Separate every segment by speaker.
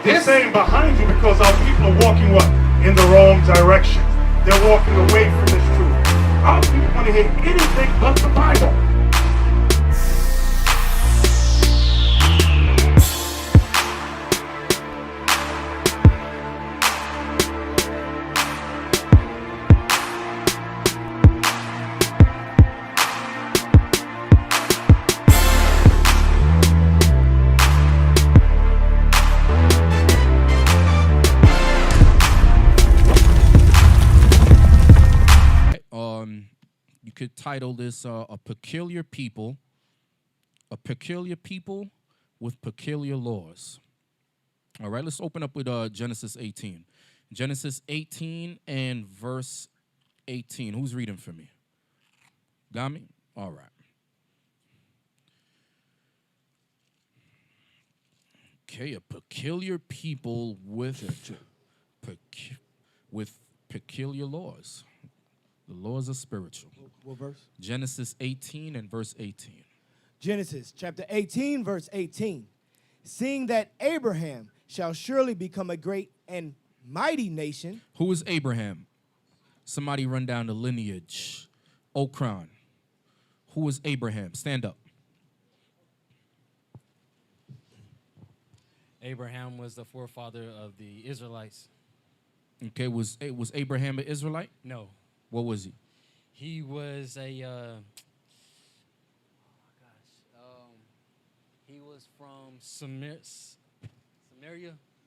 Speaker 1: We're saying behind you because our people are walking what? In the wrong direction. They're walking away from this truth. Our people want to hear anything but the Bible.
Speaker 2: You could title this a peculiar people with peculiar laws. All right, let's open up with Genesis 18. Genesis 18 and verse 18. Who's reading for me? Got me? All right. Okay, a peculiar people with peculiar laws. The laws are spiritual.
Speaker 3: What verse?
Speaker 2: Genesis 18 and verse 18.
Speaker 3: Genesis chapter 18, verse 18. Seeing that Abraham shall surely become a great and mighty nation.
Speaker 2: Who is Abraham? Somebody run down the lineage. Okran. Who is Abraham? Stand up.
Speaker 4: Abraham was the forefather of the Israelites.
Speaker 2: Okay, was Abraham an Israelite?
Speaker 4: No.
Speaker 2: What was he?
Speaker 4: He was a, he was from Samaria.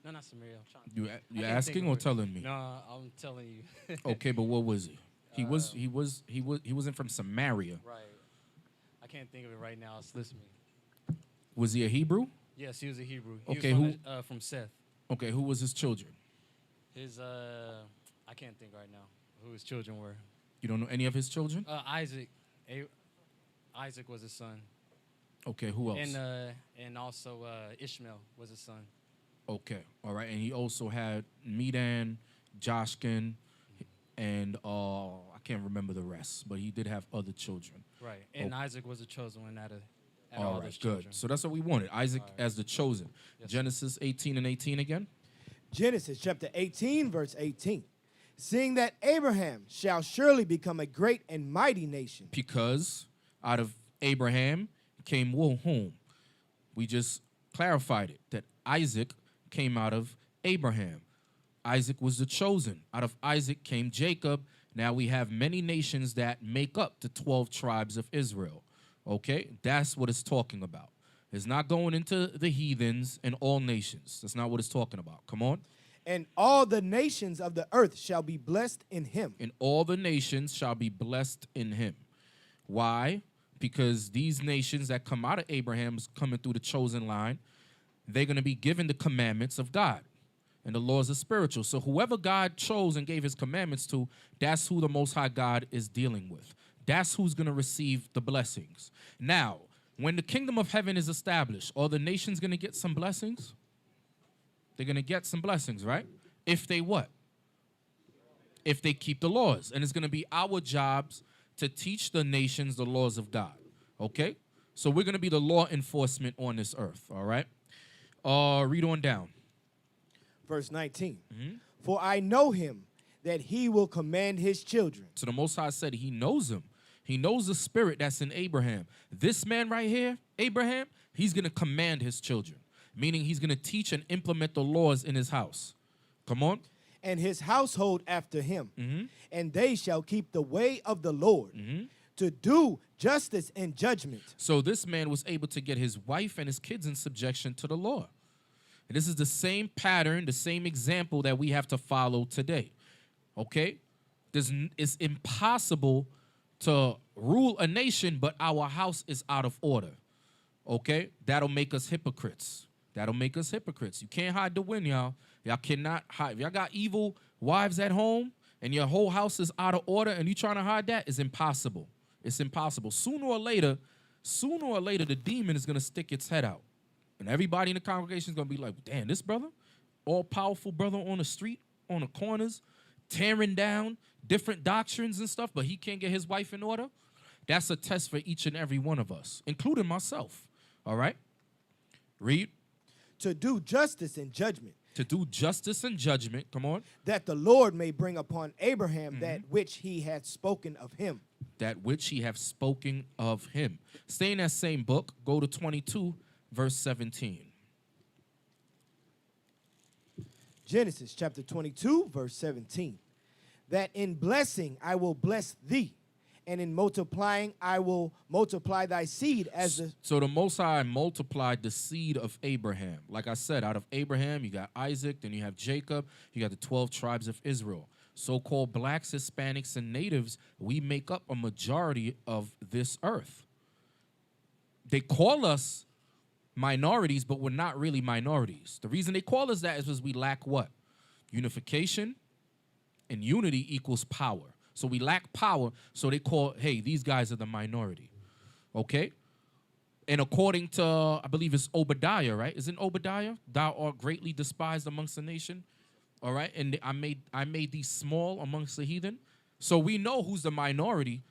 Speaker 4: No, not Samaria.
Speaker 2: You asking or telling me?
Speaker 4: No, I'm telling you.
Speaker 2: Okay, but what was he? He wasn't from Samaria.
Speaker 4: Right. I can't think of it right now. It's listening.
Speaker 2: Was he a Hebrew?
Speaker 4: Yes, he was a Hebrew. He
Speaker 2: Okay,
Speaker 4: was from Seth.
Speaker 2: Okay, who was his children?
Speaker 4: His I can't think right now who his children were.
Speaker 2: You don't know any of his children?
Speaker 4: Isaac. Isaac was his son.
Speaker 2: Okay, who else?
Speaker 4: And also Ishmael was his son.
Speaker 2: Okay, all right. And he also had Medan, Joshkin, and I can't remember the rest, but he did have other children.
Speaker 4: Right, and Isaac was the chosen one out of
Speaker 2: all right, good. So that's what we wanted, Isaac as the chosen. Yes. Genesis 18 and 18 again.
Speaker 3: Genesis chapter 18, verse 18. Seeing that Abraham shall surely become a great and mighty nation.
Speaker 2: Because out of Abraham came whom? We just clarified it, that Isaac came out of Abraham. Isaac was the chosen. Out of Isaac came Jacob. Now we have many nations that make up the 12 tribes of Israel. Okay, that's what it's talking about. It's not going into the heathens and all nations. That's not what it's talking about. Come on.
Speaker 3: And all the nations of the earth shall be blessed in him.
Speaker 2: And all the nations shall be blessed in him. Why? Because these nations that come out of Abraham's coming through the chosen line, they're going to be given the commandments of God. And the laws are spiritual. So whoever God chose and gave his commandments to, that's who the Most High God is dealing with. That's who's going to receive the blessings. Now, when the kingdom of heaven is established, are the nations going to get some blessings? They're going to get some blessings, right? If they what? If they keep the laws. And it's going to be our jobs to teach the nations the laws of God. Okay? So we're going to be the law enforcement on this earth, all right? Read on down.
Speaker 3: Verse 19. For I know him, that he will command his children.
Speaker 2: So the Most High said he knows him. He knows the spirit that's in Abraham. This man right here, Abraham, he's going to command his children. Meaning he's going to teach and implement the laws in his house. Come on.
Speaker 3: And his household after him. And they shall keep the way of the Lord to do justice and judgment.
Speaker 2: So this man was able to get his wife and his kids in subjection to the law. And this is the same pattern, the same example that we have to follow today. Okay? It's impossible to rule a nation, but our house is out of order. Okay? That'll make us hypocrites. That'll make us hypocrites. You can't hide the wind, y'all. Y'all cannot hide. If y'all got evil wives at home and your whole house is out of order and you trying to hide that, it's impossible. It's impossible. Sooner or later, the demon is going to stick its head out. And everybody in the congregation is going to be like, damn, this brother, all-powerful brother on the street, on the corners, tearing down different doctrines and stuff, but he can't get his wife in order. That's a test for each and every one of us, including myself. All right? Read.
Speaker 3: To do justice and judgment,
Speaker 2: To do justice and judgment. Come on.
Speaker 3: that the Lord may bring upon Abraham that which he had spoken of him.
Speaker 2: That which he have spoken of him. Stay in that same book. Go to 22, verse 17.
Speaker 3: Genesis chapter 22, verse 17. That in blessing I will bless thee, and in multiplying I will multiply thy seed as the...
Speaker 2: So the Most High multiplied the seed of Abraham. Like I said, out of Abraham, you got Isaac, then you have Jacob, you got the 12 tribes of Israel. So-called blacks, Hispanics, and natives, we make up a majority of this earth. They call us minorities, but we're not really minorities. The reason they call us that is because we lack what? Unification, and unity equals power. So we lack power, so they call, hey, these guys are the minority. Okay? And according to, I believe it's Obadiah, right? Isn't Obadiah? Thou art greatly despised amongst the nation. All right? And I made thee small amongst the heathen. So we know who's the minority.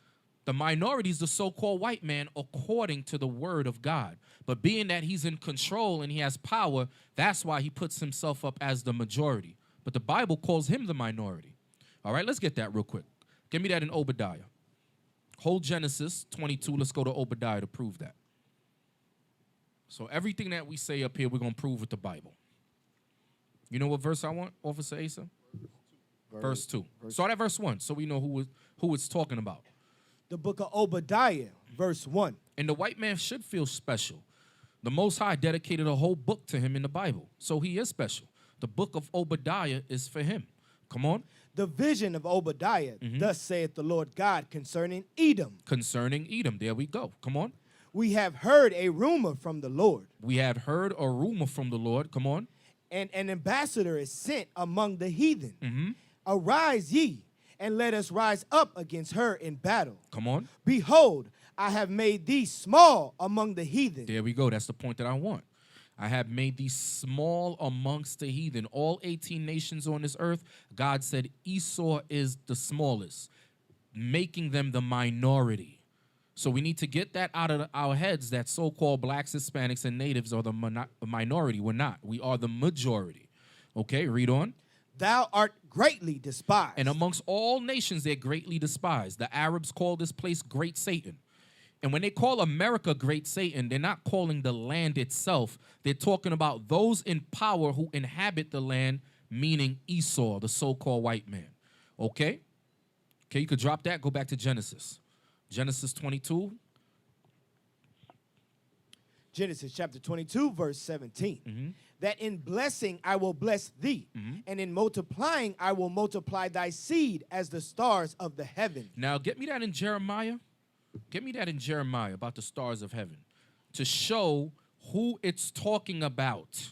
Speaker 2: The minority is the so-called white man according to the word of God. But being that he's in control and he has power, that's why he puts himself up as the majority. But the Bible calls him the minority. All right, let's get that real quick. Give me that in Obadiah. Hold Genesis 22. Let's go to Obadiah to prove that. So everything that we say up here, we're going to prove with the Bible. You know what verse I want, Officer Asa? Verse 2. Start at verse 1 so we know who it's talking about.
Speaker 3: The book of Obadiah, verse 1.
Speaker 2: And the white man should feel special. The Most High dedicated a whole book to him in the Bible, so he is special. The book of Obadiah is for him. Come on.
Speaker 3: The vision of Obadiah, thus saith the Lord God concerning Edom.
Speaker 2: Concerning Edom. There we go. Come on.
Speaker 3: We have heard a rumor from the Lord.
Speaker 2: We have heard a rumor from the Lord. Come on.
Speaker 3: And an ambassador is sent among the heathen. Arise ye, and let us rise up against her in battle.
Speaker 2: Come on.
Speaker 3: Behold, I have made thee small among the heathen.
Speaker 2: There we go. That's the point that I want. I have made thee small amongst the heathen. All 18 nations on this earth, God said Esau is the smallest, making them the minority. So we need to get that out of our heads that so-called blacks, Hispanics, and natives are the minority. We're not. We are the majority. Okay, read on.
Speaker 3: Thou art greatly despised.
Speaker 2: And amongst all nations, they're greatly despised. The Arabs call this place Great Satan. And when they call America Great Satan, they're not calling the land itself. They're talking about those in power who inhabit the land, meaning Esau, the so-called white man. Okay? Okay, you could drop that. Go back to Genesis. Genesis 22.
Speaker 3: Genesis chapter 22, verse 17. That in blessing I will bless thee, and in multiplying I will multiply thy seed as the stars of the heaven.
Speaker 2: Now, get me that in Jeremiah. Get me that in Jeremiah about the stars of heaven to show who it's talking about.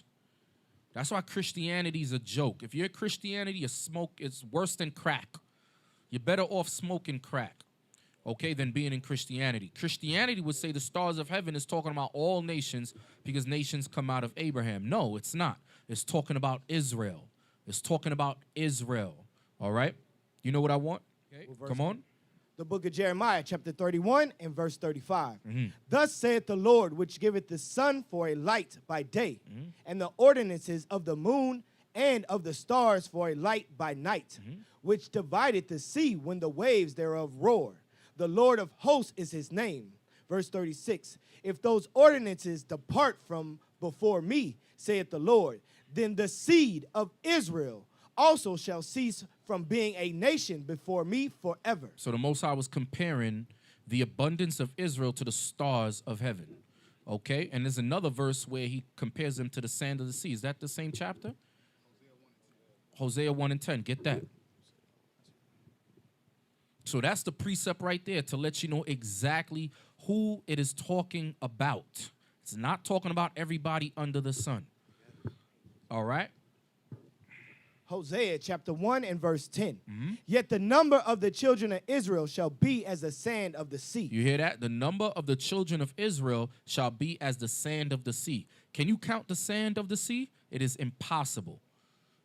Speaker 2: That's why Christianity is a joke. If you're Christianity, you smoke, it's worse than crack. You're better off smoking crack, okay, than being in Christianity. Christianity would say the stars of heaven is talking about all nations because nations come out of Abraham. No, it's not. It's talking about Israel. It's talking about Israel, all right? You know what I want? Okay. Come on.
Speaker 3: The book of Jeremiah, chapter 31 and verse 35. Thus saith the Lord, which giveth the sun for a light by day, and the ordinances of the moon and of the stars for a light by night, which divideth the sea when the waves thereof roar. The Lord of hosts is his name. Verse 36. If those ordinances depart from before me, saith the Lord, then the seed of Israel also shall cease from being a nation before me forever.
Speaker 2: So the Most High was comparing the abundance of Israel to the stars of heaven. Okay? And there's another verse where he compares them to the sand of the sea. Is that the same chapter? Hosea 1 and 10. Get that. So that's the precept right there to let you know exactly who it is talking about. It's not talking about everybody under the sun. All right?
Speaker 3: Hosea chapter 1 and verse 10. Yet the number of the children of Israel shall be as the sand of the sea.
Speaker 2: You hear that? The number of the children of Israel shall be as the sand of the sea. Can you count the sand of the sea? It is impossible.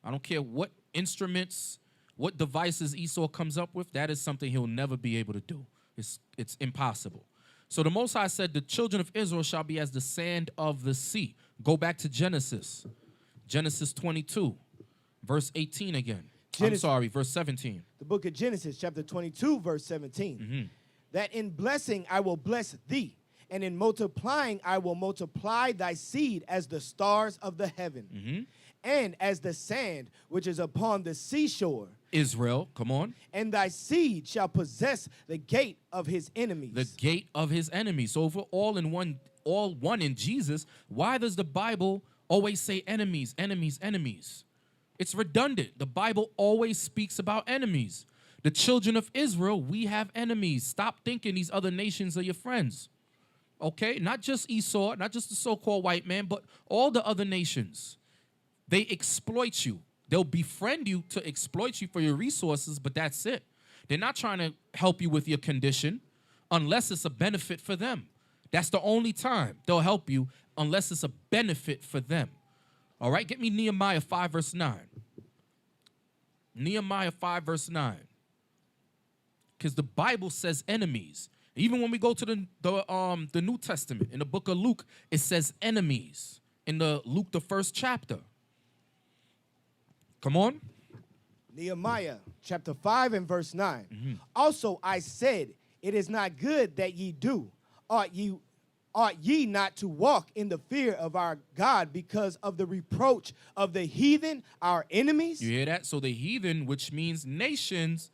Speaker 2: I don't care what instruments, what devices Esau comes up with, that is something he'll never be able to do. It's impossible. So the Most High said the children of Israel shall be as the sand of the sea. Go back to Genesis. Genesis 22, verse 18 again. Verse 17.
Speaker 3: The book of Genesis, chapter 22, verse 17. That in blessing I will bless thee, and in multiplying I will multiply thy seed as the stars of the heaven, and as the sand which is upon the seashore.
Speaker 2: Israel, come on.
Speaker 3: And thy seed shall possess the gate of his enemies.
Speaker 2: The gate of his enemies. So for all one in Jesus, why does the Bible always say enemies, enemies, enemies? It's redundant. The Bible always speaks about enemies. The children of Israel, we have enemies. Stop thinking these other nations are your friends. Okay? Not just Esau, not just the so-called white man, but all the other nations. They exploit you. They'll befriend you to exploit you for your resources, but that's it. They're not trying to help you with your condition unless it's a benefit for them. That's the only time they'll help you, unless it's a benefit for them. All right? Get me Nehemiah 5, verse 9. Nehemiah 5, verse 9. Because the Bible says enemies. Even when we go to the New Testament, in the book of Luke, it says enemies. In the Luke, the 1st chapter. Come on.
Speaker 3: Nehemiah chapter 5 and verse 9. Also I said, it is not good that ye do. Ought ye not to walk in the fear of our God because of the reproach of the heathen, our enemies?
Speaker 2: You hear that? So the heathen, which means nations,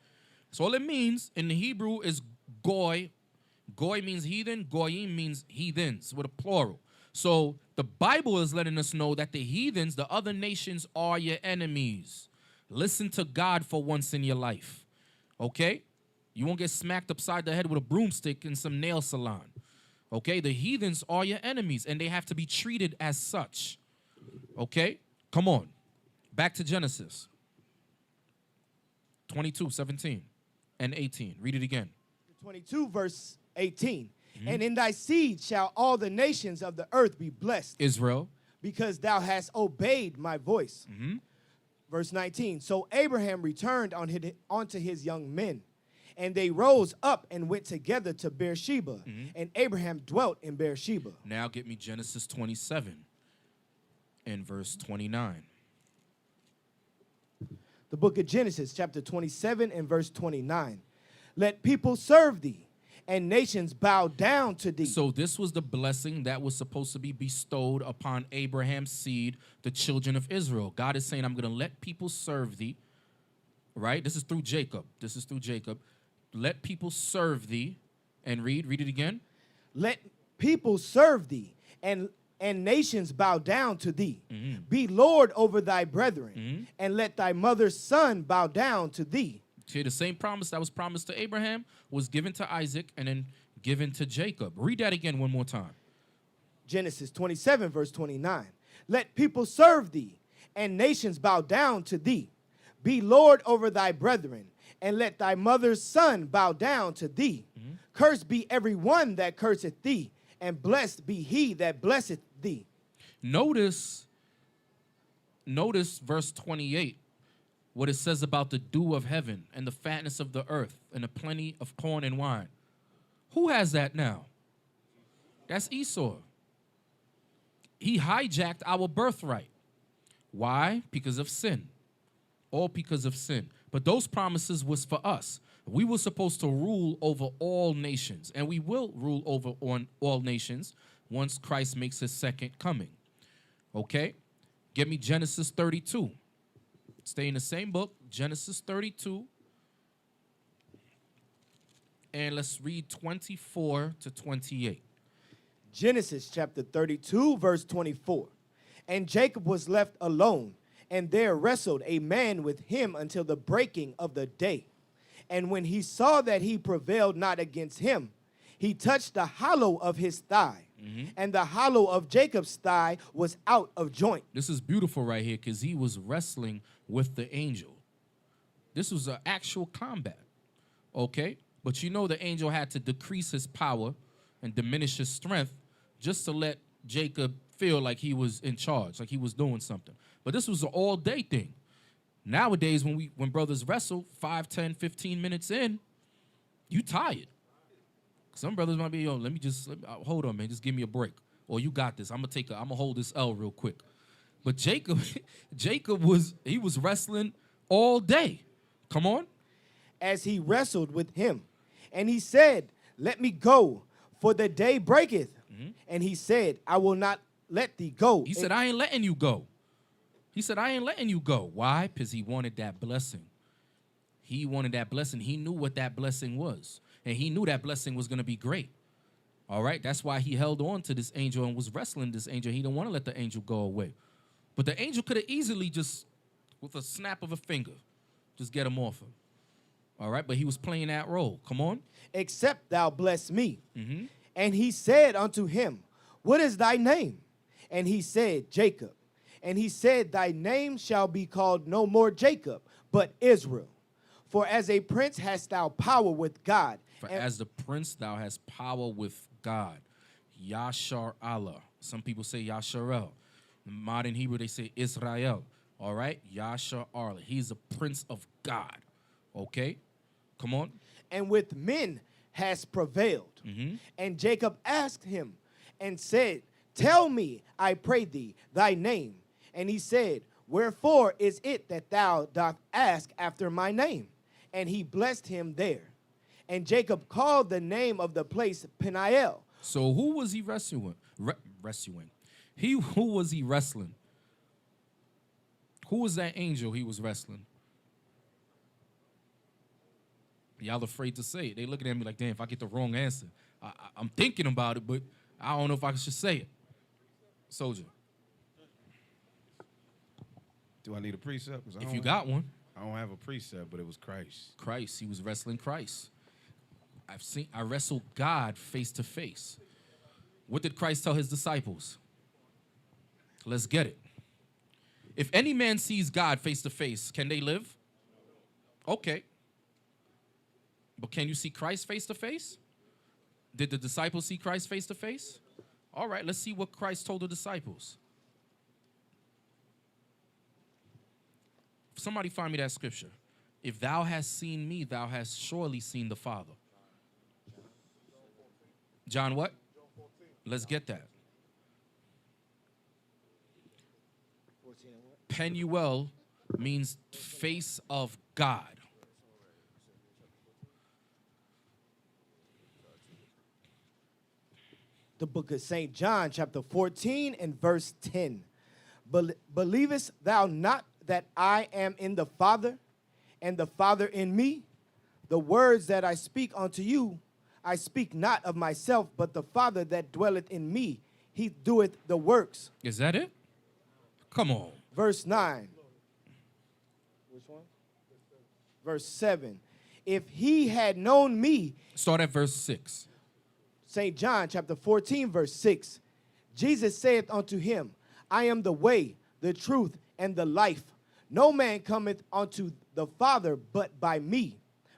Speaker 2: so all it means in the Hebrew is goy. Goy means heathen. Goyim means heathens with a plural. So the Bible is letting us know that the heathens, the other nations, are your enemies. Listen to God for once in your life, okay? You won't get smacked upside the head with a broomstick in some nail salon, okay? The heathens are your enemies, and they have to be treated as such, okay? Come on. Back to Genesis 22, 17 and 18. Read it again.
Speaker 3: 22, verse 18. And in thy seed shall all the nations of the earth be blessed.
Speaker 2: Israel.
Speaker 3: Because thou hast obeyed my voice. Verse 19. So Abraham returned unto his young men, and they rose up and went together to Beersheba, and Abraham dwelt in Beersheba.
Speaker 2: Now get me Genesis 27 and verse 29.
Speaker 3: The book of Genesis, chapter 27 and verse 29. Let people serve thee, and nations bow down to thee.
Speaker 2: So this was the blessing that was supposed to be bestowed upon Abraham's seed, the children of Israel. God is saying, I'm going to let people serve thee, right? This is through Jacob. This is through Jacob. Let people serve thee, and read it again.
Speaker 3: Let people serve thee, and nations bow down to thee. Be Lord over thy brethren, and let thy mother's son bow down to thee.
Speaker 2: See, the same promise that was promised to Abraham was given to Isaac and then given to Jacob. Read that again one more time.
Speaker 3: Genesis 27, verse 29. Let people serve thee, and nations bow down to thee. Be Lord over thy brethren, and let thy mother's son bow down to thee. Cursed be every one that curseth thee, and blessed be he that blesseth thee.
Speaker 2: Notice verse 28. What it says about the dew of heaven and the fatness of the earth and the plenty of corn and wine. Who has that now? That's Esau. He hijacked our birthright. Why? Because of sin. All because of sin. But those promises was for us. We were supposed to rule over all nations, and we will rule over on all nations once Christ makes his second coming. Okay? Give me Genesis 32. Stay in the same book, Genesis 32. And let's read 24 to 28.
Speaker 3: Genesis chapter 32, verse 24. And Jacob was left alone, and there wrestled a man with him until the breaking of the day. And when he saw that he prevailed not against him, he touched the hollow of his thigh. And the hollow of Jacob's thigh was out of joint.
Speaker 2: This is beautiful right here because he was wrestling with the angel. This was an actual combat, okay? But you know the angel had to decrease his power and diminish his strength just to let Jacob feel like he was in charge, like he was doing something. But this was an all-day thing. Nowadays, when brothers wrestle 5, 10, 15 minutes in, you tired. Some brothers might be, yo, hold on, man, just give me a break. Or you got this. I'm gonna hold this L real quick. But Jacob, Jacob was wrestling all day. Come on.
Speaker 3: as he wrestled with him. And he said, let me go, for the day breaketh. And he said, I will not let thee go.
Speaker 2: He said, I ain't letting you go. He said, I ain't letting you go. Why? Because he wanted that blessing. He wanted that blessing. He knew what that blessing was. And he knew that blessing was going to be great. All right? That's why he held on to this angel and was wrestling this angel. He didn't want to let the angel go away. But the angel could have easily just, with a snap of a finger, just get him off him. All right? But he was playing that role. Come on.
Speaker 3: Except thou bless me. And he said unto him, what is thy name? And he said, Jacob. And he said, thy name shall be called no more Jacob, but Israel. For as a prince hast thou power with God.
Speaker 2: For as the prince thou hast power with God. Yashar Allah. Some people say Yasharel. In modern Hebrew, they say Israel. All right? Yashar Allah. He's a prince of God. Okay? Come on.
Speaker 3: And with men has prevailed. And Jacob asked him and said, tell me, I pray thee, thy name. And he said, wherefore is it that thou doth ask after my name? And he blessed him there. And Jacob called the name of the place Peniel.
Speaker 2: So who was he wrestling? Who was he wrestling? Who was that angel he was wrestling? Y'all afraid to say it. They looking at me like, damn, if I get the wrong answer. I'm thinking about it, but I don't know if I should say it. Soldier.
Speaker 5: Do I need a precept?
Speaker 2: If you got one.
Speaker 5: I don't have a precept, but it was Christ.
Speaker 2: Christ. He was wrestling Christ. I wrestled God face to face. What did Christ tell his disciples? Let's get it. If any man sees God face to face, can they live? Okay. But can you see Christ face to face? Did the disciples see Christ face to face? All right, let's see what Christ told the disciples. Somebody find me that scripture. If thou hast seen me, thou hast surely seen the Father. John what? Let's get that. Penuel means face of God.
Speaker 3: The book of St. John, chapter 14 and verse 10. Believest thou not that I am in the Father, and the Father in me? The words that I speak unto you, I speak not of myself, but the Father that dwelleth in me, he doeth the works.
Speaker 2: Is that it? Come on.
Speaker 3: Verse 9. Which one? Verse 7. If he had known me.
Speaker 2: Start at verse 6.
Speaker 3: St. John chapter 14, verse 6. Jesus saith unto him, I am the way, the truth, and the life. No man cometh unto the Father but by me.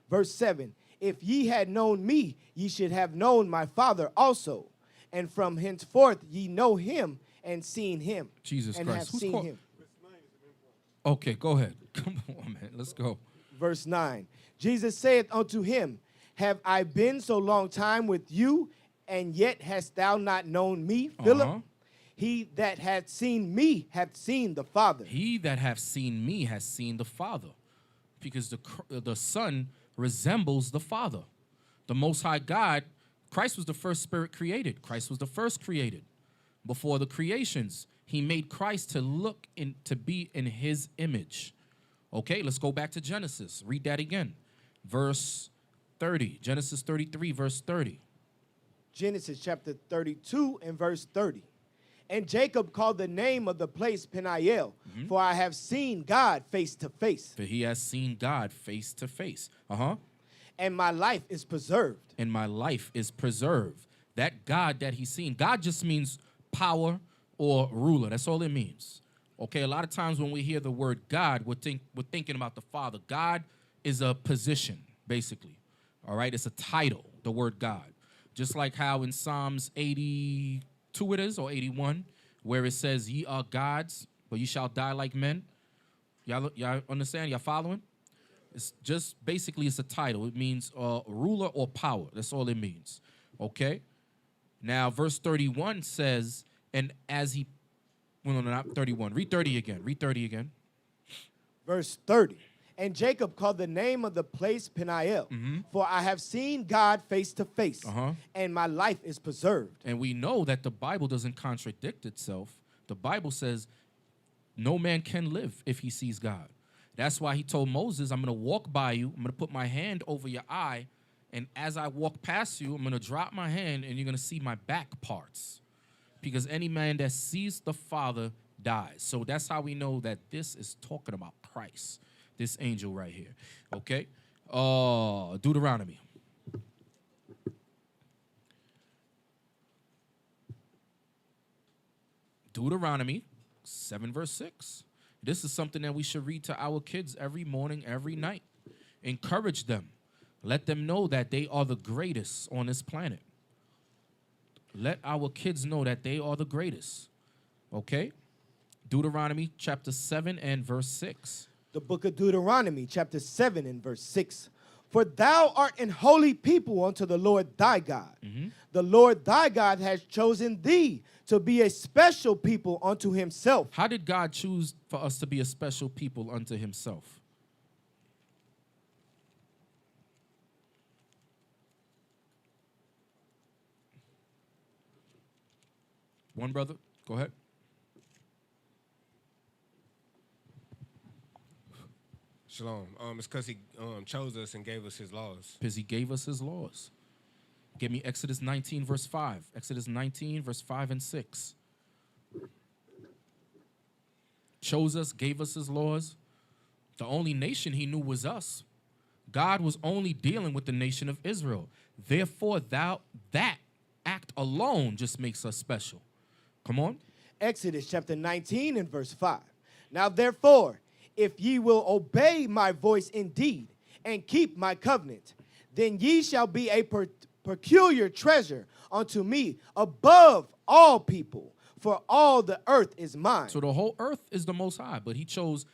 Speaker 3: Verse 7. If ye had known me, ye should have known my Father also. And from henceforth ye know him and seen him.
Speaker 2: Jesus
Speaker 3: and
Speaker 2: Christ.
Speaker 3: have seen him.
Speaker 2: Okay, go ahead. Come on, man. Let's go.
Speaker 3: Verse 9. Jesus saith unto him, have I been so long time with you, and yet hast thou not known me, Philip? He that hath seen me hath seen the Father.
Speaker 2: He that hath seen me has seen the Father. Because the Son resembles the Father. The Most High God, Christ was the first spirit created. Christ was the first created. Before the creations, he made Christ to be in his image. Okay, let's go back to Genesis. Read that again. Verse 30. Genesis 33, verse 30.
Speaker 3: Genesis chapter 32 and verse 30. And Jacob called the name of the place Peniel, for I have seen God face to face.
Speaker 2: For he has seen God face to face.
Speaker 3: And my life is preserved.
Speaker 2: And my life is preserved. That God that he's seen, God just means power or ruler. That's all it means. Okay, a lot of times when we hear the word God, we're thinking about the Father. God is a position, basically. All right, it's a title, the word God. Just like how in Psalms 82 it is, or 81, where it says, ye are gods, but ye shall die like men. Y'all understand? Y'all following? It's just, basically, it's a title. It means ruler or power. That's all it means. Okay? Now, verse 31 says, and as he Well, no, not 31. Read 30 again. Read 30 again.
Speaker 3: Verse 30. And Jacob called the name of the place Peniel, for I have seen God face to face, and my life is preserved.
Speaker 2: And we know that the Bible doesn't contradict itself. The Bible says no man can live if he sees God. That's why he told Moses, I'm going to walk by you. I'm going to put my hand over your eye. And as I walk past you, I'm going to drop my hand, and you're going to see my back parts. Because any man that sees the Father dies. So that's how we know that this is talking about Christ. This angel right here. Okay? Deuteronomy. Deuteronomy 7 verse 6. This is something that we should read to our kids every morning, every night. Encourage them. Let them know that they are the greatest on this planet. Let our kids know that they are the greatest. Okay? Deuteronomy chapter 7 and verse 6.
Speaker 3: The book of Deuteronomy, chapter 7 and verse 6. For thou art an holy people unto the Lord thy God. The Lord thy God has chosen thee to be a special people unto himself.
Speaker 2: How did God choose for us to be a special people unto himself? One brother, go ahead.
Speaker 5: Shalom. It's because he chose us and gave us his laws.
Speaker 2: Because he gave us his laws. Give me Exodus 19, verse 5. Exodus 19, verse 5 and 6. Chose us, gave us his laws. The only nation he knew was us. God was only dealing with the nation of Israel. Therefore, that act alone just makes us special. Come on.
Speaker 3: Exodus chapter 19 and verse 5. Now therefore, if ye will obey my voice indeed, and keep my covenant, then ye shall be a peculiar treasure unto me above all people, for all the earth is mine.
Speaker 2: So the whole earth is the Most High, but he chose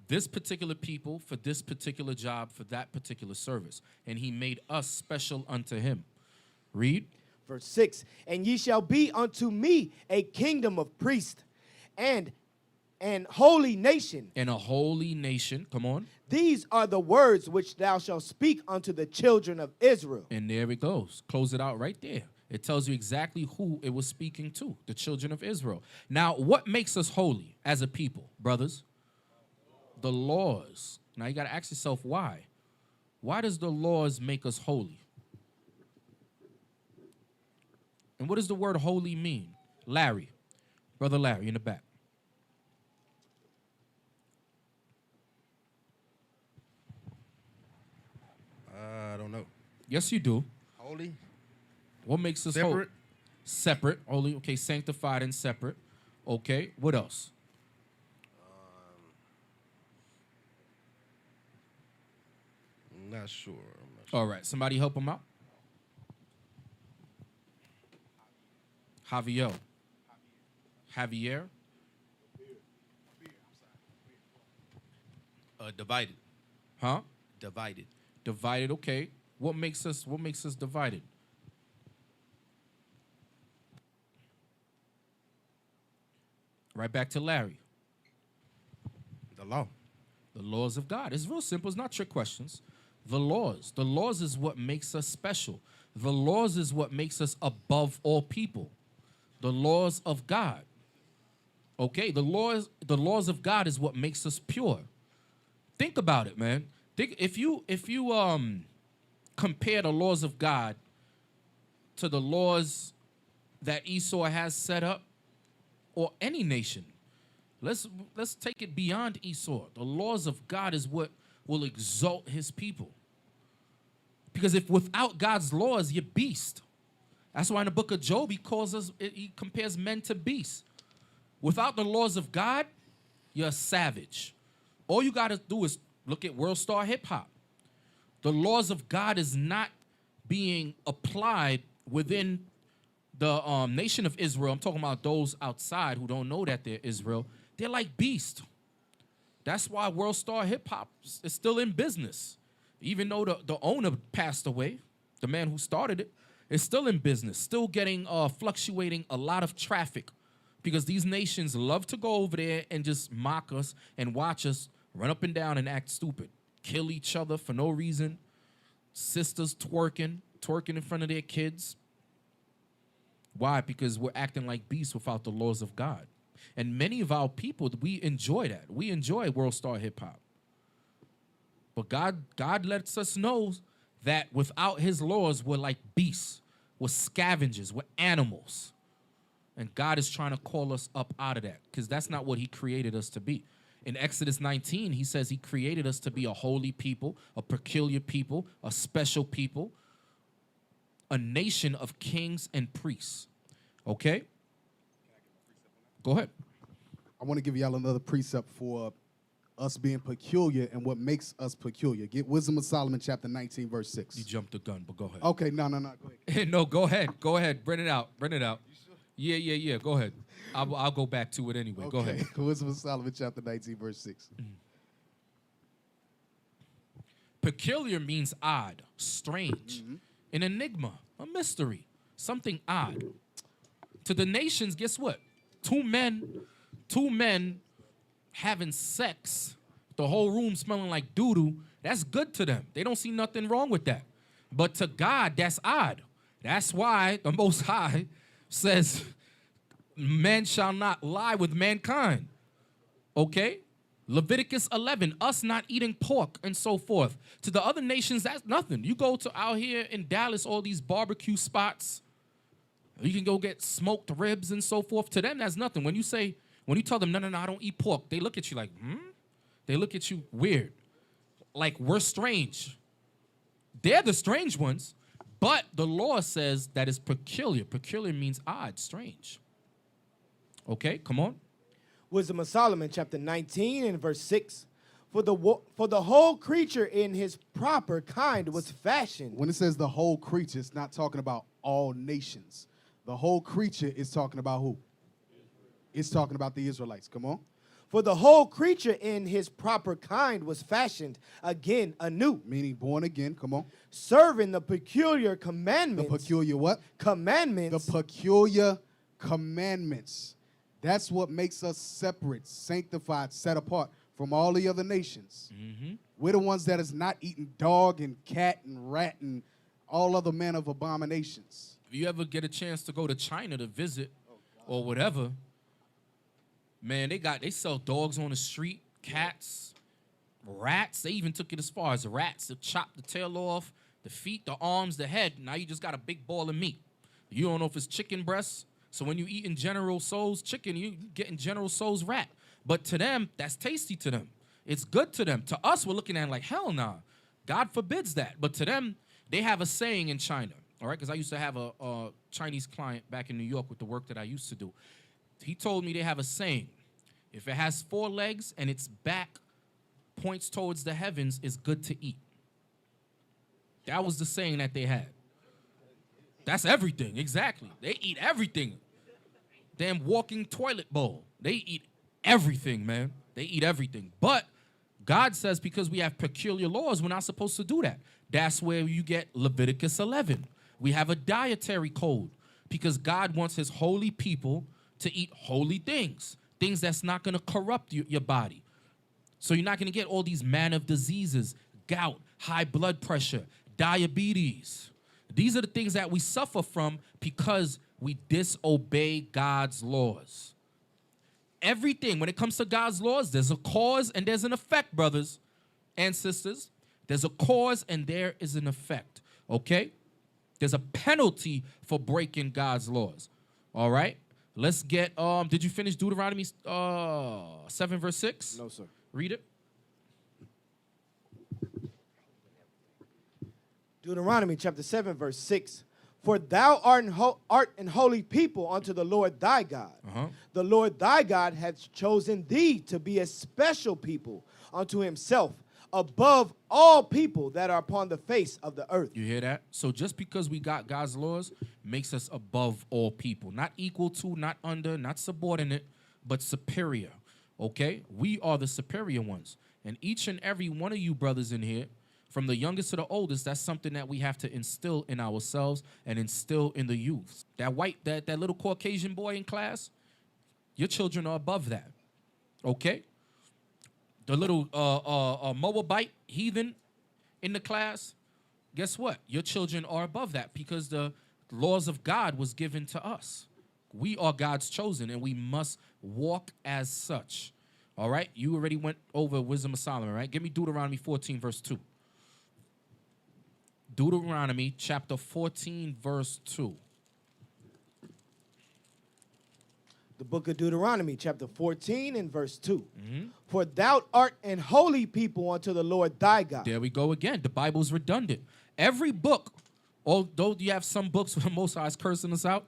Speaker 2: this particular people for this particular job, for that particular service. And he made us special unto him. Read.
Speaker 3: Verse 6. And ye shall be unto me a kingdom of priests and holy nation.
Speaker 2: And a holy nation. Come on.
Speaker 3: These are the words which thou shalt speak unto the children of Israel.
Speaker 2: And there it goes. Close it out right there. It tells you exactly who it was speaking to, the children of Israel. Now, what makes us holy as a people, brothers? The laws. Now, you got to ask yourself why. Why does the laws make us holy? And what does the word holy mean? Larry. Brother Larry in the back.
Speaker 5: I don't know.
Speaker 2: Yes, you do.
Speaker 5: Holy?
Speaker 2: What makes us
Speaker 5: Separate?
Speaker 2: holy? Separate. Holy. Okay, sanctified and separate. Okay, what else?
Speaker 5: I'm not sure.
Speaker 2: All right, somebody help him out. Javier.
Speaker 5: Divided.
Speaker 2: Huh?
Speaker 5: Divided.
Speaker 2: Divided. Okay. What makes us divided? Right back to Larry.
Speaker 5: The law.
Speaker 2: The laws of God. It's real simple. It's not trick questions. The laws. The laws is what makes us special. The laws is what makes us above all people. The laws of God. Okay? The laws of God is what makes us pure. Think about it, man. If you compare the laws of God to the laws that Esau has set up, or any nation, let's take it beyond Esau. The laws of God is what will exalt his people. Because if without God's laws, you're beast. That's why in the book of Job, he compares men to beasts. Without the laws of God, you're a savage. All you got to do is look at world star hip hop. The laws of God is not being applied within the nation of Israel. I'm talking about those outside who don't know that they're Israel. They're like beasts. That's why world star hip hop is still in business. Even though the owner passed away, the man who started it is still in business, still getting fluctuating a lot of traffic Because these nations love to go over there and just mock us and watch us run up and down and act stupid. Kill each other for no reason. Sisters twerking in front of their kids. Why? Because we're acting like beasts without the laws of God. And many of our people, we enjoy that. We enjoy world star hip hop. But God lets us know that without his laws, we're like beasts. We're scavengers. We're animals. And God is trying to call us up out of that because that's not what he created us to be. In Exodus 19, he says he created us to be a holy people, a peculiar people, a special people, a nation of kings and priests. Okay? Go ahead.
Speaker 6: I want to give y'all another precept for us being peculiar and what makes us peculiar. Get Wisdom of Solomon, chapter 19, verse 6.
Speaker 2: You jumped the gun, but go ahead.
Speaker 6: Okay, no. Go ahead.
Speaker 2: No, go ahead. Go ahead. Bring it out. Yeah. Go ahead. I'll go back to it anyway.
Speaker 6: Okay.
Speaker 2: Go ahead.
Speaker 6: Wisdom of Solomon, chapter 19, verse 6.
Speaker 2: Peculiar means odd, strange, an enigma, a mystery, something odd. To the nations, guess what? Two men having sex, the whole room smelling like doo-doo, that's good to them. They don't see nothing wrong with that. But to God, that's odd. That's why the Most High says, man shall not lie with mankind. Okay? Leviticus 11, us not eating pork and so forth. To the other nations, that's nothing. You go to out here in Dallas, all these barbecue spots, you can go get smoked ribs and so forth. To them, that's nothing. When you tell them, no, I don't eat pork, they look at you like, They look at you weird. Like we're strange. They're the strange ones. But the law says that is peculiar. Peculiar means odd, strange. Okay, come on.
Speaker 3: Wisdom of Solomon, chapter 19 and verse 6. For the whole creature in his proper kind was fashioned.
Speaker 6: When it says the whole creature, it's not talking about all nations. The whole creature is talking about who? It's talking about the Israelites. Come on.
Speaker 3: For the whole creature in his proper kind was fashioned again anew.
Speaker 6: Meaning born again. Come on.
Speaker 3: Serving the peculiar
Speaker 6: The
Speaker 3: commandments.
Speaker 6: peculiar what?
Speaker 3: Commandments.
Speaker 6: The peculiar commandments. That's what makes us separate, sanctified, set apart from all the other nations. We're the ones that is not eating dog and cat and rat and all other manner of abominations.
Speaker 2: If you ever get a chance to go to China to visit or whatever, man, they sell dogs on the street, cats, rats. They even took it as far as rats. They chop the tail off, the feet, the arms, the head. Now you just got a big ball of meat. You don't know if it's chicken breasts. So when you eating General Tso's chicken, you getting General Tso's rat. But to them, that's tasty to them. It's good to them. To us, we're looking at it like, hell nah. God forbids that. But to them, they have a saying in China, all right? Because I used to have a Chinese client back in New York with the work that I used to do. He told me they have a saying. If it has 4 legs and its back points towards the heavens, it's good to eat. That was the saying that they had. That's everything, exactly. They eat everything. Damn walking toilet bowl. They eat everything, man. They eat everything. But God says because we have peculiar laws, we're not supposed to do that. That's where you get Leviticus 11. We have a dietary code because God wants his holy people to eat holy things, things that's not going to corrupt your body. So you're not going to get all these manner of diseases, gout, high blood pressure, diabetes. These are the things that we suffer from because we disobey God's laws. Everything, when it comes to God's laws, there's a cause and there's an effect, brothers and sisters. There's a cause and there is an effect, okay? There's a penalty for breaking God's laws, all right? Let's get, did you finish Deuteronomy 7, verse 6?
Speaker 3: No, sir.
Speaker 2: Read it.
Speaker 3: Deuteronomy chapter 7, verse 6. For thou art an holy people unto the Lord thy God. The Lord thy God hath chosen thee to be a special people unto himself, above all people that are upon the face of the earth.
Speaker 2: You hear that? So just because we got God's laws makes us above all people. Not equal to, not under, not subordinate, but superior. Okay? We are the superior ones. And each and every one of you brothers in here, from the youngest to the oldest, that's something that we have to instill in ourselves and instill in the youth. That little Caucasian boy in class, Your children are above that. Okay? The little Moabite heathen in the class, guess what? Your children are above that because the laws of God was given to us. We are God's chosen, and we must walk as such. All right? You already went over Wisdom of Solomon, right? Give me Deuteronomy 14, verse 2. Deuteronomy chapter 14, verse 2.
Speaker 3: The book of Deuteronomy, chapter 14 and verse 2. For thou art an holy people unto the Lord thy God.
Speaker 2: There we go again. The Bible's redundant. Every book, although you have some books where the Most High is cursing us out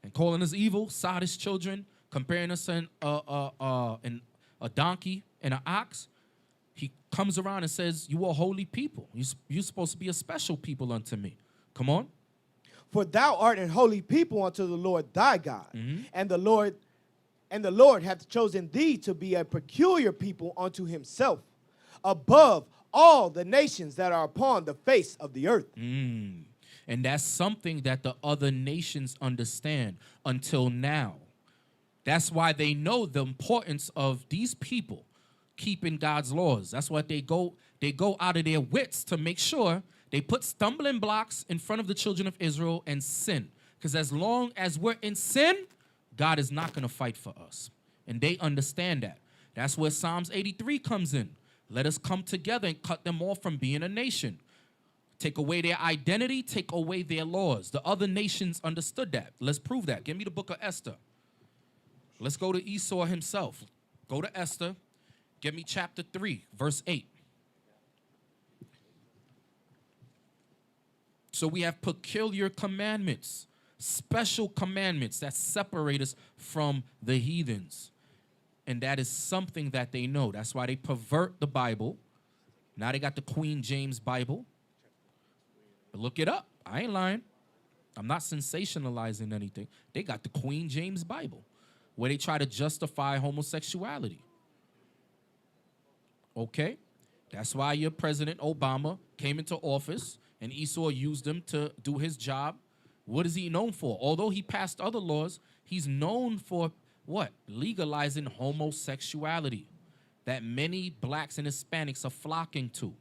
Speaker 2: and calling us evil, sodish children, comparing us to a donkey and an ox, he comes around and says, you are holy people. You're supposed to be a special people unto me. Come on.
Speaker 3: For thou art an holy people unto the Lord thy God. And the Lord hath chosen thee to be a peculiar people unto himself, above all the nations that are upon the face of the earth.
Speaker 2: And that's something that the other nations understand until now. That's why they know the importance of these people keeping God's laws. That's why they go out of their wits to make sure they put stumbling blocks in front of the children of Israel and sin. Because as long as we're in sin, God is not going to fight for us. And they understand that. That's where Psalms 83 comes in. Let us come together and cut them off from being a nation. Take away their identity, take away their laws. The other nations understood that. Let's prove that. Give me the book of Esther. Let's go to Esau himself. Go to Esther. Give me chapter 3, verse 8. So we have peculiar commandments, special commandments that separate us from the heathens. And that is something that they know. That's why they pervert the Bible. Now they got the Queen James Bible. But look it up. I ain't lying. I'm not sensationalizing anything. They got the Queen James Bible, where they try to justify homosexuality. Okay? That's why your President Obama came into office and Esau used him to do his job. What is he known for? Although he passed other laws, he's known for what? Legalizing homosexuality that many blacks and Hispanics are flocking to.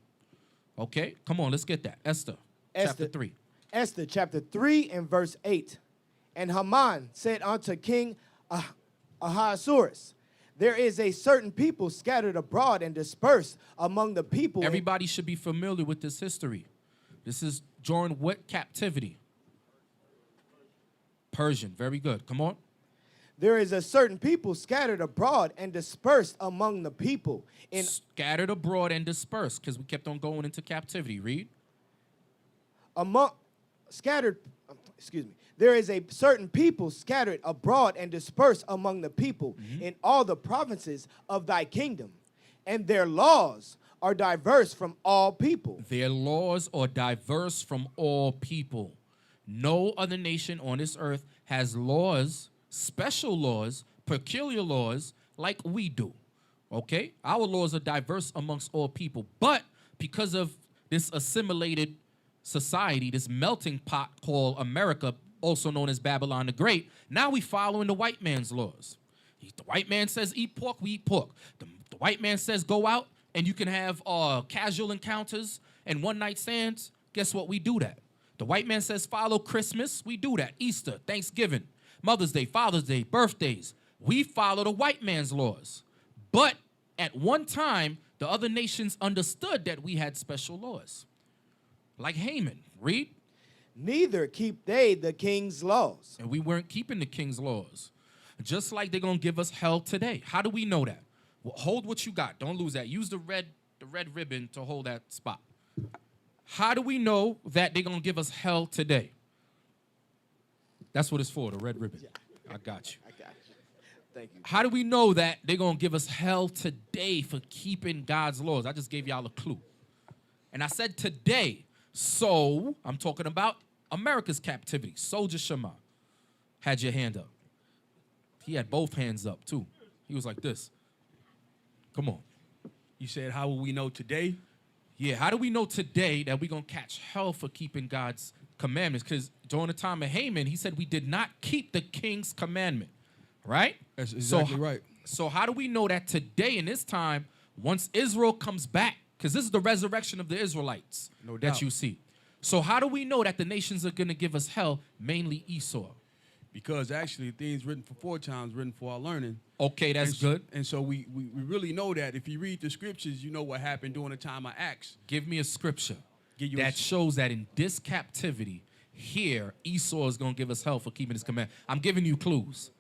Speaker 2: Okay? Come on, let's get that. Esther chapter 3.
Speaker 3: Esther chapter 3 and verse 8. And Haman said unto King Ahasuerus, there is a certain people scattered abroad and dispersed among the people.
Speaker 2: Everybody should be familiar with this history. This is during what captivity? Persian. Very good. Come on.
Speaker 3: There is a certain people scattered abroad and dispersed among the people.
Speaker 2: Scattered abroad and dispersed, because we kept on going into captivity. Read.
Speaker 3: There is a certain people scattered abroad and dispersed among the people in all the provinces of thy kingdom, and their laws are diverse from all people.
Speaker 2: Their laws are diverse from all people. No other nation on this earth has laws, special laws, peculiar laws like we do. Okay? Our laws are diverse amongst all people. But because of this assimilated society, this melting pot called America, also known as Babylon the Great, now we following the white man's laws. The white man says eat pork, we eat pork. The white man says go out and you can have casual encounters and one-night stands. Guess what? We do that. The white man says follow Christmas. We do that. Easter, Thanksgiving, Mother's Day, Father's Day, birthdays. We follow the white man's laws. But at one time, the other nations understood that we had special laws. Like Haman. Read.
Speaker 3: Neither keep they the king's laws.
Speaker 2: And we weren't keeping the king's laws. Just like they're going to give us hell today. How do we know that? Well, hold what you got. Don't lose that. Use the red ribbon to hold that spot. How do we know that they're going to give us hell today? That's what it's for, the red ribbon. I got you.
Speaker 3: I got you. Thank you.
Speaker 2: How do we know that they're going to give us hell today for keeping God's laws? I just gave y'all a clue. And I said today. So I'm talking about America's captivity. Soldier Shema had your hand up. He had both hands up, too. He was like this. Come on.
Speaker 7: You said, how will we know today?
Speaker 2: Yeah, how do we know today that we're going to catch hell for keeping God's commandments? Because during the time of Haman, he said we did not keep the king's commandment. right?
Speaker 7: That's exactly right.
Speaker 2: So how do we know that today in this time, once Israel comes back, because this is the resurrection of the Israelites
Speaker 7: No
Speaker 2: that
Speaker 7: doubt.
Speaker 2: you see. So how do we know that the nations are going to give us hell, mainly Esau?
Speaker 7: Because actually things written for foretelling, written for our learning.
Speaker 2: Okay, that's
Speaker 7: And so-
Speaker 2: good.
Speaker 7: And so we really know that if you read the scriptures, you know what happened during the time of Acts.
Speaker 2: Give me a scripture
Speaker 7: Give you
Speaker 2: that shows that in this captivity, here, Esau is going to give us hell for keeping his command. I'm giving you clues.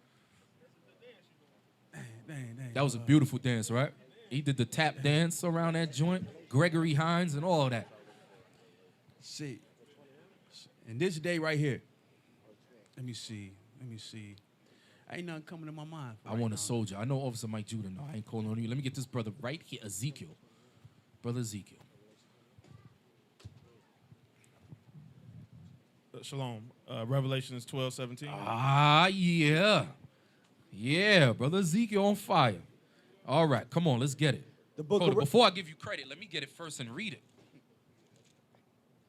Speaker 7: Dang.
Speaker 2: That was a beautiful dance, right? He did the tap dance around that joint, Gregory Hines and all that.
Speaker 7: See. And this day right here. Let me see. Ain't nothing coming to my mind.
Speaker 2: I want a soldier. I know Officer Mike Judah. No, I ain't calling on you. Let me get this brother right here, Ezekiel. Brother Ezekiel.
Speaker 8: Shalom. Revelations 12:17.
Speaker 2: Ah, yeah. Yeah, Brother Ezekiel on fire. All right, come on, let's get it.
Speaker 3: The book
Speaker 2: Hold
Speaker 3: of
Speaker 2: on, before I give you credit, let me get it first and read it.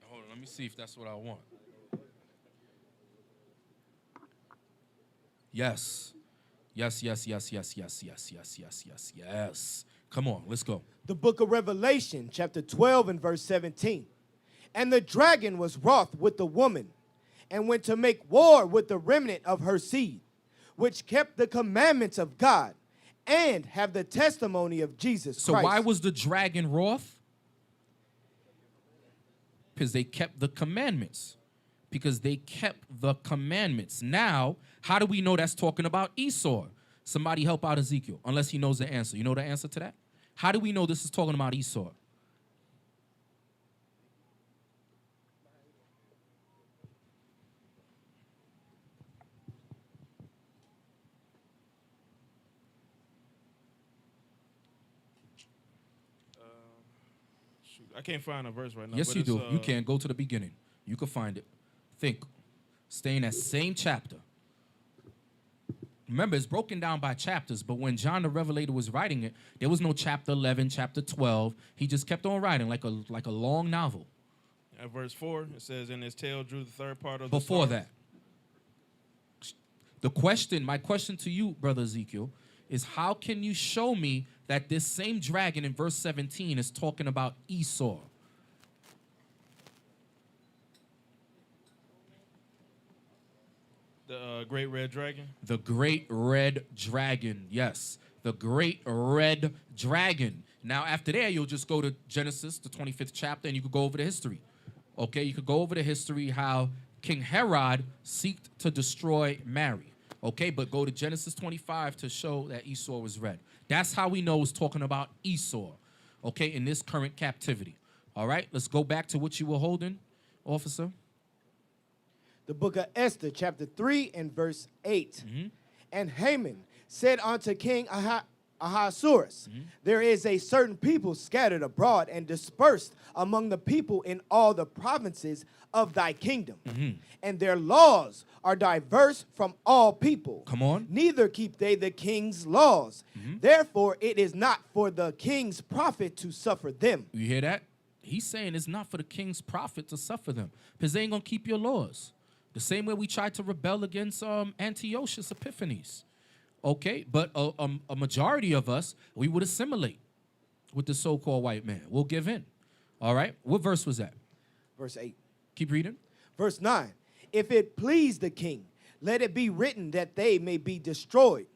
Speaker 2: Hold on, let me see if that's what I want. Yes. Yes. Come on, let's go.
Speaker 3: The book of Revelation, chapter 12 and verse 17. And the dragon was wroth with the woman, and went to make war with the remnant of her seed, which kept the commandments of God, and have the testimony of Jesus
Speaker 2: So
Speaker 3: Christ.
Speaker 2: why was the dragon wroth? Because they kept the commandments. Because they kept the commandments. Now, how do we know that's talking about Esau? Somebody help out Ezekiel, unless he knows the answer. You know the answer to that? How do we know this is talking about Esau?
Speaker 8: Shoot, I can't find a verse right now.
Speaker 2: Yes,
Speaker 8: but
Speaker 2: you
Speaker 8: it's,
Speaker 2: do. You can go to the beginning. You can find it. Think. Stay in that same chapter. Remember, it's broken down by chapters, but when John the Revelator was writing it, there was no chapter 11, chapter 12. He just kept on writing like a long novel.
Speaker 8: At verse 4, it says, "And his tail drew the third part of the
Speaker 2: Before
Speaker 8: stars."
Speaker 2: that, my question to you, Brother Ezekiel, is how can you show me that this same dragon in verse 17 is talking about Esau?
Speaker 8: The great red dragon.
Speaker 2: The great red dragon, yes. The great red dragon. Now, after there, you'll just go to Genesis, the 25th chapter, and you could go over the history. Okay, you could go over the history how King Herod seeked to destroy Mary. Okay, but go to Genesis 25 to show that Esau was red. That's how we know it's talking about Esau, okay, in this current captivity. All right, let's go back to what you were holding, officer.
Speaker 3: The book of Esther, chapter 3 and verse 8.
Speaker 2: Mm-hmm.
Speaker 3: And Haman said unto King Ahasuerus, there is a certain people scattered abroad and dispersed among the people in all the provinces of thy kingdom. And their laws are diverse from all people.
Speaker 2: Come on.
Speaker 3: Neither keep they the king's laws. Therefore, it is not for the king's profit to suffer them.
Speaker 2: You hear that? He's saying it's not for the king's profit to suffer them because they ain't going to keep your laws. The same way we tried to rebel against Antiochus Epiphanes. Okay, but a majority of us, we would assimilate with the so-called white man. We'll give in. All right, what verse was that?
Speaker 3: Verse 8.
Speaker 2: Keep reading.
Speaker 3: Verse 9. If it please the king, let it be written that they may be destroyed.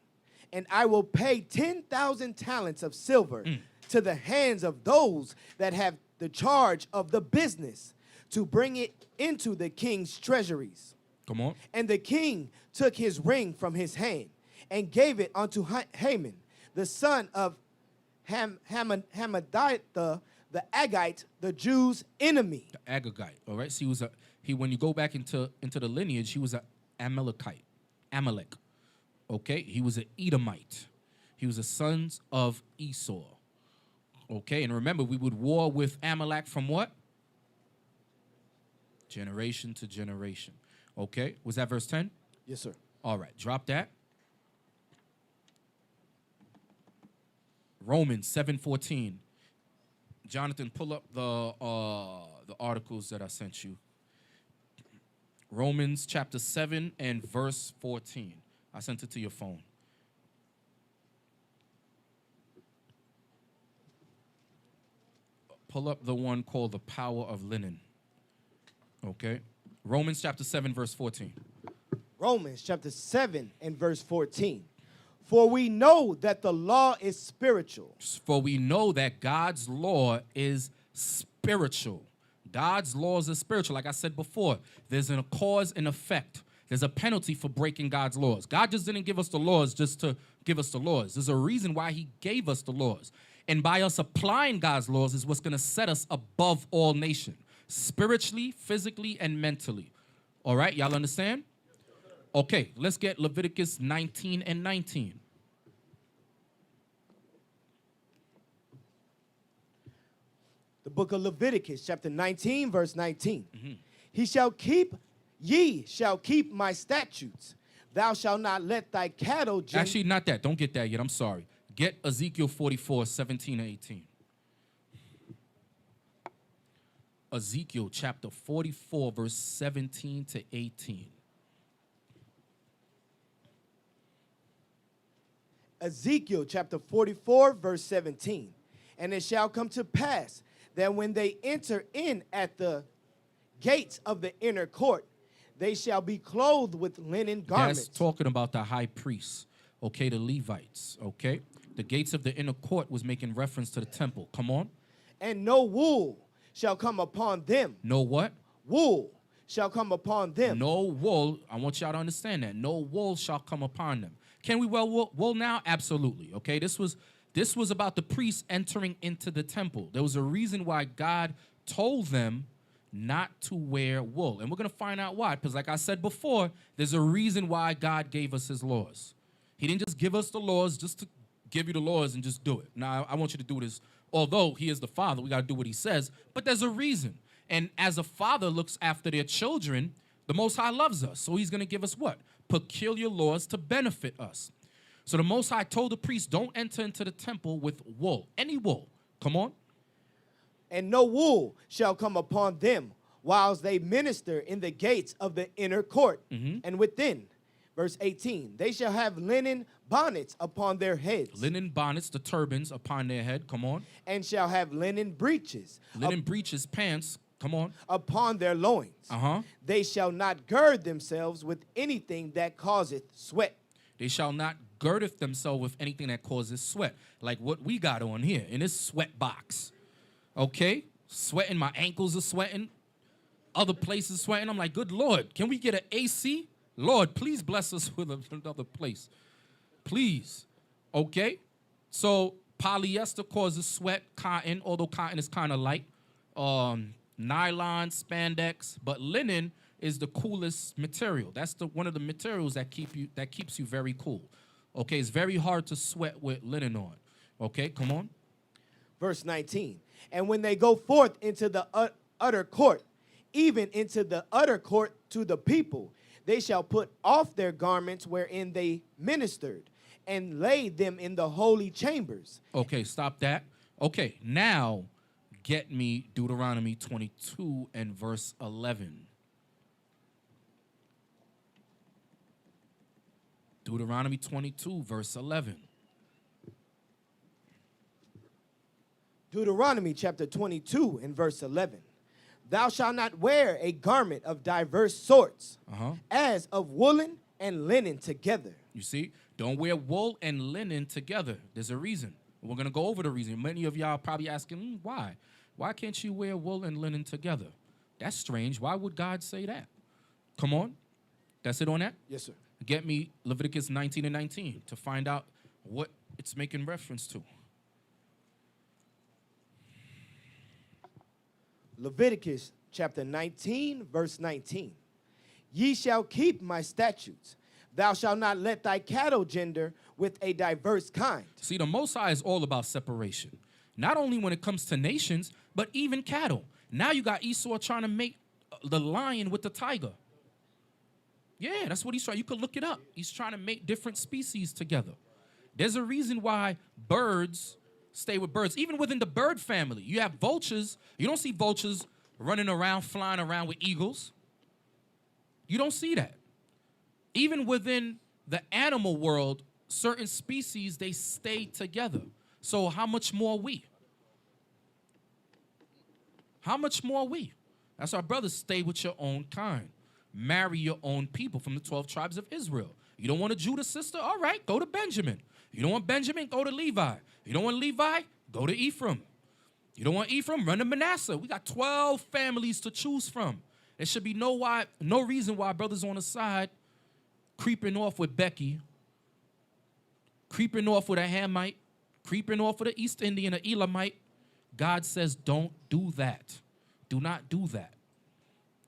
Speaker 3: And I will pay 10,000 talents of silver to the hands of those that have the charge of the business to bring it into the king's treasuries.
Speaker 2: Come on.
Speaker 3: And the king took his ring from his hand and gave it unto Haman, the son of Hammedatha, the Agagite, the Jews' enemy.
Speaker 2: The Agagite. All right. So when you go back into the lineage, he was an Amalekite. Amalek. Okay. He was an Edomite. He was the sons of Esau. Okay. And remember, we would war with Amalek from what? Generation to generation. Okay. Was that verse 10?
Speaker 3: Yes, sir.
Speaker 2: All right. Drop that. Romans 7:14. Jonathan, pull up the articles that I sent you. Romans chapter 7 and verse 14. I sent it to your phone. pull up the one called the power of linen. Okay. Romans chapter 7, verse 14.
Speaker 3: Romans chapter 7 and verse 14. For we know that the law is spiritual.
Speaker 2: For we know that God's law is spiritual. God's laws are spiritual. Like I said before, there's a cause and effect. There's a penalty for breaking God's laws. God just didn't give us the laws just to give us the laws. There's a reason why he gave us the laws. And by us applying God's laws is what's going to set us above all nation, spiritually, physically, and mentally. All right, y'all understand? Okay, let's get Leviticus 19 and 19.
Speaker 3: The book of Leviticus, chapter 19, verse 19.
Speaker 2: Mm-hmm.
Speaker 3: Ye shall keep my statutes. Thou shalt not let thy cattle...
Speaker 2: Actually, not that. Don't get that yet. I'm sorry. Get Ezekiel 44, 17 and 18. Ezekiel chapter 44, verse 17 to 18.
Speaker 3: Ezekiel chapter 44, verse 17. And it shall come to pass that when they enter in at the gates of the inner court, they shall be clothed with linen garments.
Speaker 2: That's talking about the high priests, okay, the Levites, okay? The gates of the inner court was making reference to the temple. Come on.
Speaker 3: And no wool shall come upon them.
Speaker 2: No what?
Speaker 3: Wool shall come upon them.
Speaker 2: No wool. I want y'all to understand that. No wool shall come upon them. Can we wear wool now? Absolutely, okay? This was about the priests entering into the temple. There was a reason why God told them not to wear wool. And we're going to find out why. Because like I said before, there's a reason why God gave us his laws. He didn't just give us the laws just to give you the laws and just do it. Now, I want you to do this. Although he is the father, we got to do what he says. But there's a reason. And as a father looks after their children, the Most High loves us. So he's going to give us what? Peculiar laws to benefit us. So the Most High told the priest, don't enter into the temple with wool. Any wool. Come on.
Speaker 3: And no wool shall come upon them whilst they minister in the gates of the inner court. And within, verse 18, they shall have linen bonnets upon their heads.
Speaker 2: Linen bonnets, the turbans upon their head. Come on.
Speaker 3: And shall have linen breeches.
Speaker 2: Linen breeches, pants. Come on.
Speaker 3: Upon their loins. They shall not gird themselves with anything that causeth sweat.
Speaker 2: They shall not girdeth themselves with anything that causes sweat. Like what we got on here in this sweat box. Okay? Sweating. My ankles are sweating. Other places sweating. I'm like, good Lord, can we get an AC? Lord, please bless us with another place. Please. Okay? So polyester causes sweat. Cotton, although cotton is kind of light. Nylon, spandex, but linen is the coolest material. That's one of the materials that keeps you very cool. Okay, it's very hard to sweat with linen on. Okay, come on.
Speaker 3: Verse 19. And when they go forth into the utter court, even into the utter court to the people, they shall put off their garments wherein they ministered, and lay them in the holy chambers.
Speaker 2: Okay, stop that. Okay, now get me Deuteronomy 22 and verse 11. Deuteronomy 22, verse 11.
Speaker 3: Deuteronomy chapter 22 and verse 11. Thou shalt not wear a garment of diverse sorts, as of woolen and linen together.
Speaker 2: You see, don't wear wool and linen together. There's a reason. We're going to go over the reason. Many of y'all are probably asking, why? Why can't you wear wool and linen together? That's strange. Why would God say that? Come on. That's it on that?
Speaker 3: Yes, sir.
Speaker 2: Get me Leviticus 19 and 19 to find out what it's making reference to.
Speaker 3: Leviticus chapter 19, verse 19. Ye shall keep my statutes. Thou shalt not let thy cattle gender with a diverse kind.
Speaker 2: See, the Most High is all about separation. Not only when it comes to nations, but even cattle. Now you got Esau trying to make the lion with the tiger. Yeah, that's what he's trying. You could look it up. He's trying to make different species together. There's a reason why birds stay with birds. Even within the bird family, you have vultures. You don't see vultures running around, flying around with eagles. You don't see that. Even within the animal world, certain species, they stay together. So how much more we? How much more we? That's our brothers. Stay with your own kind. Marry your own people from the 12 tribes of Israel. You don't want a Judah sister? All right, go to Benjamin. You don't want Benjamin? Go to Levi. You don't want Levi? Go to Ephraim. You don't want Ephraim? Run to Manasseh. We got 12 families to choose from. There should be no reason why brothers on the side creeping off with Becky, creeping off with a Hamite, creeping off with an East Indian, an Elamite. God says don't do that. Do not do that.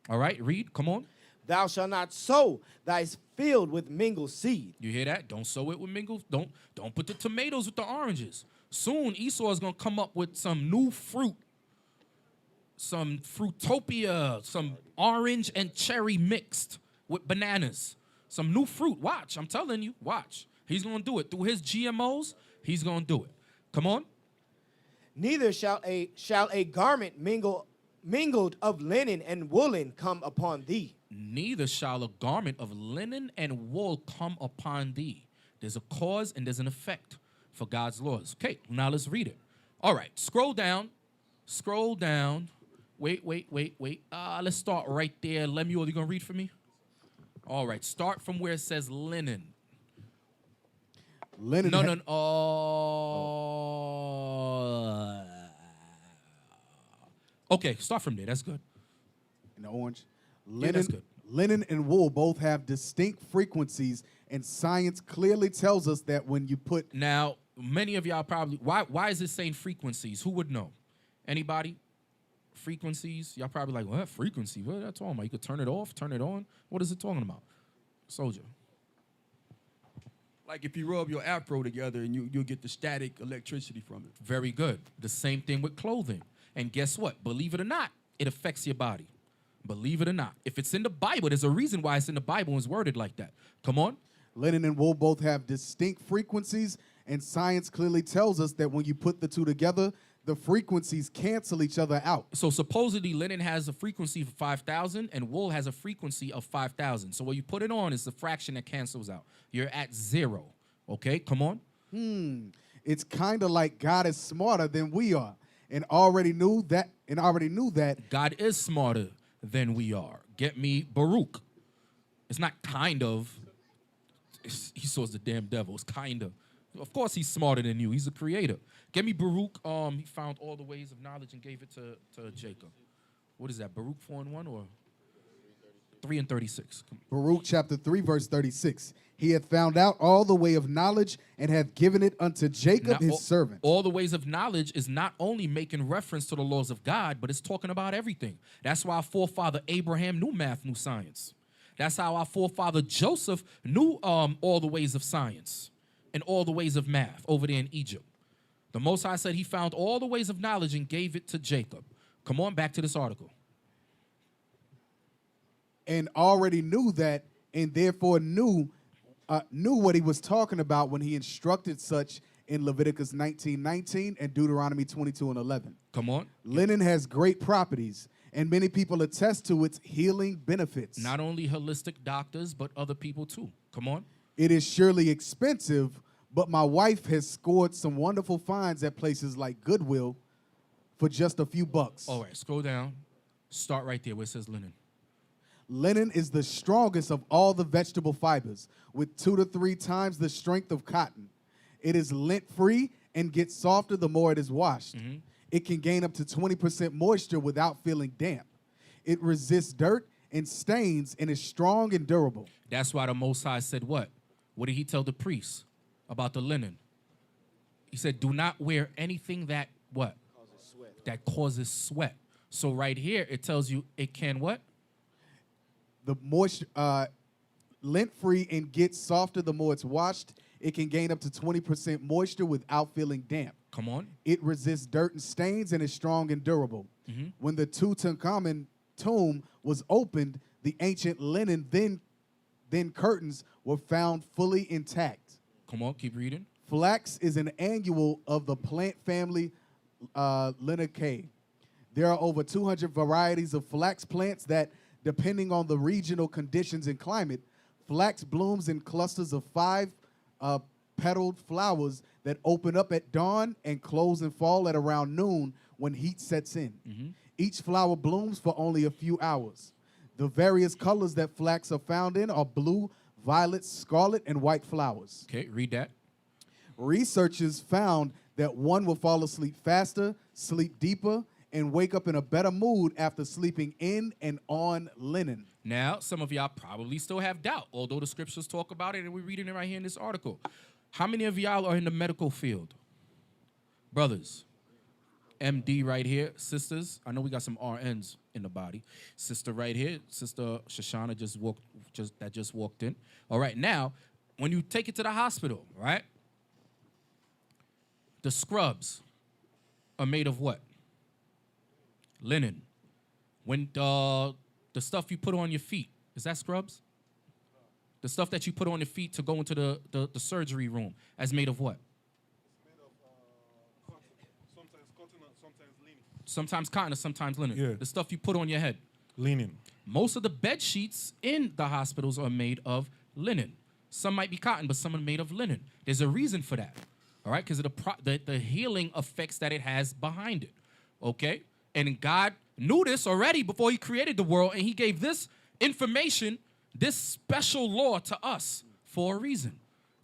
Speaker 2: All right, read. Come on.
Speaker 3: Thou shalt not sow thy field with mingled seed.
Speaker 2: You hear that? Don't sow it with mingled. Don't put the tomatoes with the oranges. Soon Esau is going to come up with some new fruit, some fruitopia, some orange and cherry mixed with bananas. Some new fruit. Watch. I'm telling you. Watch. He's going to do it. Through his GMOs, he's going to do it. Come on.
Speaker 3: Neither shall a garment mingled of linen and woolen come upon thee.
Speaker 2: Neither shall a garment of linen and wool come upon thee. There's a cause and there's an effect for God's laws. Okay, now let's read it. All right, scroll down. Scroll down. Wait. Let's start right there. Lemuel, you going to read for me? All right, start from where it says linen.
Speaker 6: Linen.
Speaker 2: No. Okay, start from there. That's good.
Speaker 6: In the orange.
Speaker 2: Yeah, that's good.
Speaker 6: Linen and wool both have distinct frequencies, and science clearly tells us that when you put...
Speaker 2: Now, many of y'all probably... Why is it saying frequencies? Who would know? Anybody? Frequencies? Y'all probably like, what? Frequency? What are you talking about? You could turn it off, turn it on? What is it talking about? Soldier.
Speaker 7: Like if you rub your afro together and you'll get the static electricity from it.
Speaker 2: Very good. The same thing with clothing. And guess what? Believe it or not, it affects your body. Believe it or not. If it's in the Bible, there's a reason why it's in the Bible and it's worded like that. Come on.
Speaker 6: Linen and wool both have distinct frequencies, and science clearly tells us that when you put the two together, the frequencies cancel each other out.
Speaker 2: So supposedly linen has a frequency of 5,000 and wool has a frequency of 5,000. So when you put it on, it's the fraction that cancels out. You're at 0. Okay, come on.
Speaker 6: It's kind of like God is smarter than we are, and already knew that.
Speaker 2: God is smarter than we are. Get me Baruch. It's not kind of. Esau's the damn devil. It's kind of. Of course he's smarter than you. He's a creator. Get me Baruch. He found all the ways of knowledge and gave it to Jacob. What is that? Baruch 4:1 or 3:36?
Speaker 6: Baruch chapter 3, verse 36. He hath found out all the way of knowledge and hath given it unto Jacob his servant.
Speaker 2: All the ways of knowledge is not only making reference to the laws of God, but it's talking about everything. That's why our forefather Abraham knew math, knew science. That's how our forefather Joseph knew all the ways of science and all the ways of math over there in Egypt. The Most High said he found all the ways of knowledge and gave it to Jacob. Come on, back to this article.
Speaker 6: And already knew that, and therefore knew what he was talking about when he instructed such in Leviticus 19:19 and Deuteronomy 22:11.
Speaker 2: Come on.
Speaker 6: Linen has great properties, and many people attest to its healing benefits.
Speaker 2: Not only holistic doctors, but other people too. Come on.
Speaker 6: It is surely expensive, but my wife has scored some wonderful finds at places like Goodwill for just a few bucks.
Speaker 2: All right, scroll down. Start right there where it says linen.
Speaker 6: Linen is the strongest of all the vegetable fibers, with 2 to 3 times the strength of cotton. It is lint-free and gets softer the more it is washed. It can gain up to 20% moisture without feeling damp. It resists dirt and stains and is strong and durable.
Speaker 2: That's why the Most High said what? What did he tell the priests about the linen? He said, do not wear anything that what?
Speaker 3: Causes sweat.
Speaker 2: That causes sweat. So right here, it tells you it can what?
Speaker 6: The moisture, lint-free and gets softer the more it's washed. It can gain up to 20% moisture without feeling damp.
Speaker 2: Come on.
Speaker 6: It resists dirt and stains and is strong and durable. When the Tutankhamun tomb was opened, the ancient linen then curtains were found fully intact.
Speaker 2: Come on, keep reading.
Speaker 6: Flax is an annual of the plant family Linaceae. There are over 200 varieties of flax plants that, depending on the regional conditions and climate, flax blooms in clusters of 5 petaled flowers that open up at dawn and close and fall at around noon when heat sets in. Each flower blooms for only a few hours. The various colors that flax are found in are blue, violet, scarlet, and white flowers.
Speaker 2: Okay, read that.
Speaker 6: Researchers found that one will fall asleep faster, sleep deeper, and wake up in a better mood after sleeping in and on linen.
Speaker 2: Now, some of y'all probably still have doubt, although the scriptures talk about it and we're reading it right here in this article. How many of y'all are in the medical field? Brothers, MD right here, sisters. I know we got some RNs in the body. Sister right here, Sister Shoshana just walked in. All right, now, when you take it to the hospital, right? The scrubs are made of what? Linen. When the stuff you put on your feet, is that scrubs? The stuff that you put on your feet to go into the surgery room, is made of what?
Speaker 1: Sometimes cotton and sometimes linen.
Speaker 2: Sometimes cotton or sometimes linen.
Speaker 8: Yeah.
Speaker 2: The stuff you put on your head.
Speaker 8: Linen.
Speaker 2: Most of the bed sheets in the hospitals are made of linen. Some might be cotton, but some are made of linen. There's a reason for that, all right? Because of the healing effects that it has behind it, okay? And God knew this already before he created the world, and he gave this information, this special law to us for a reason.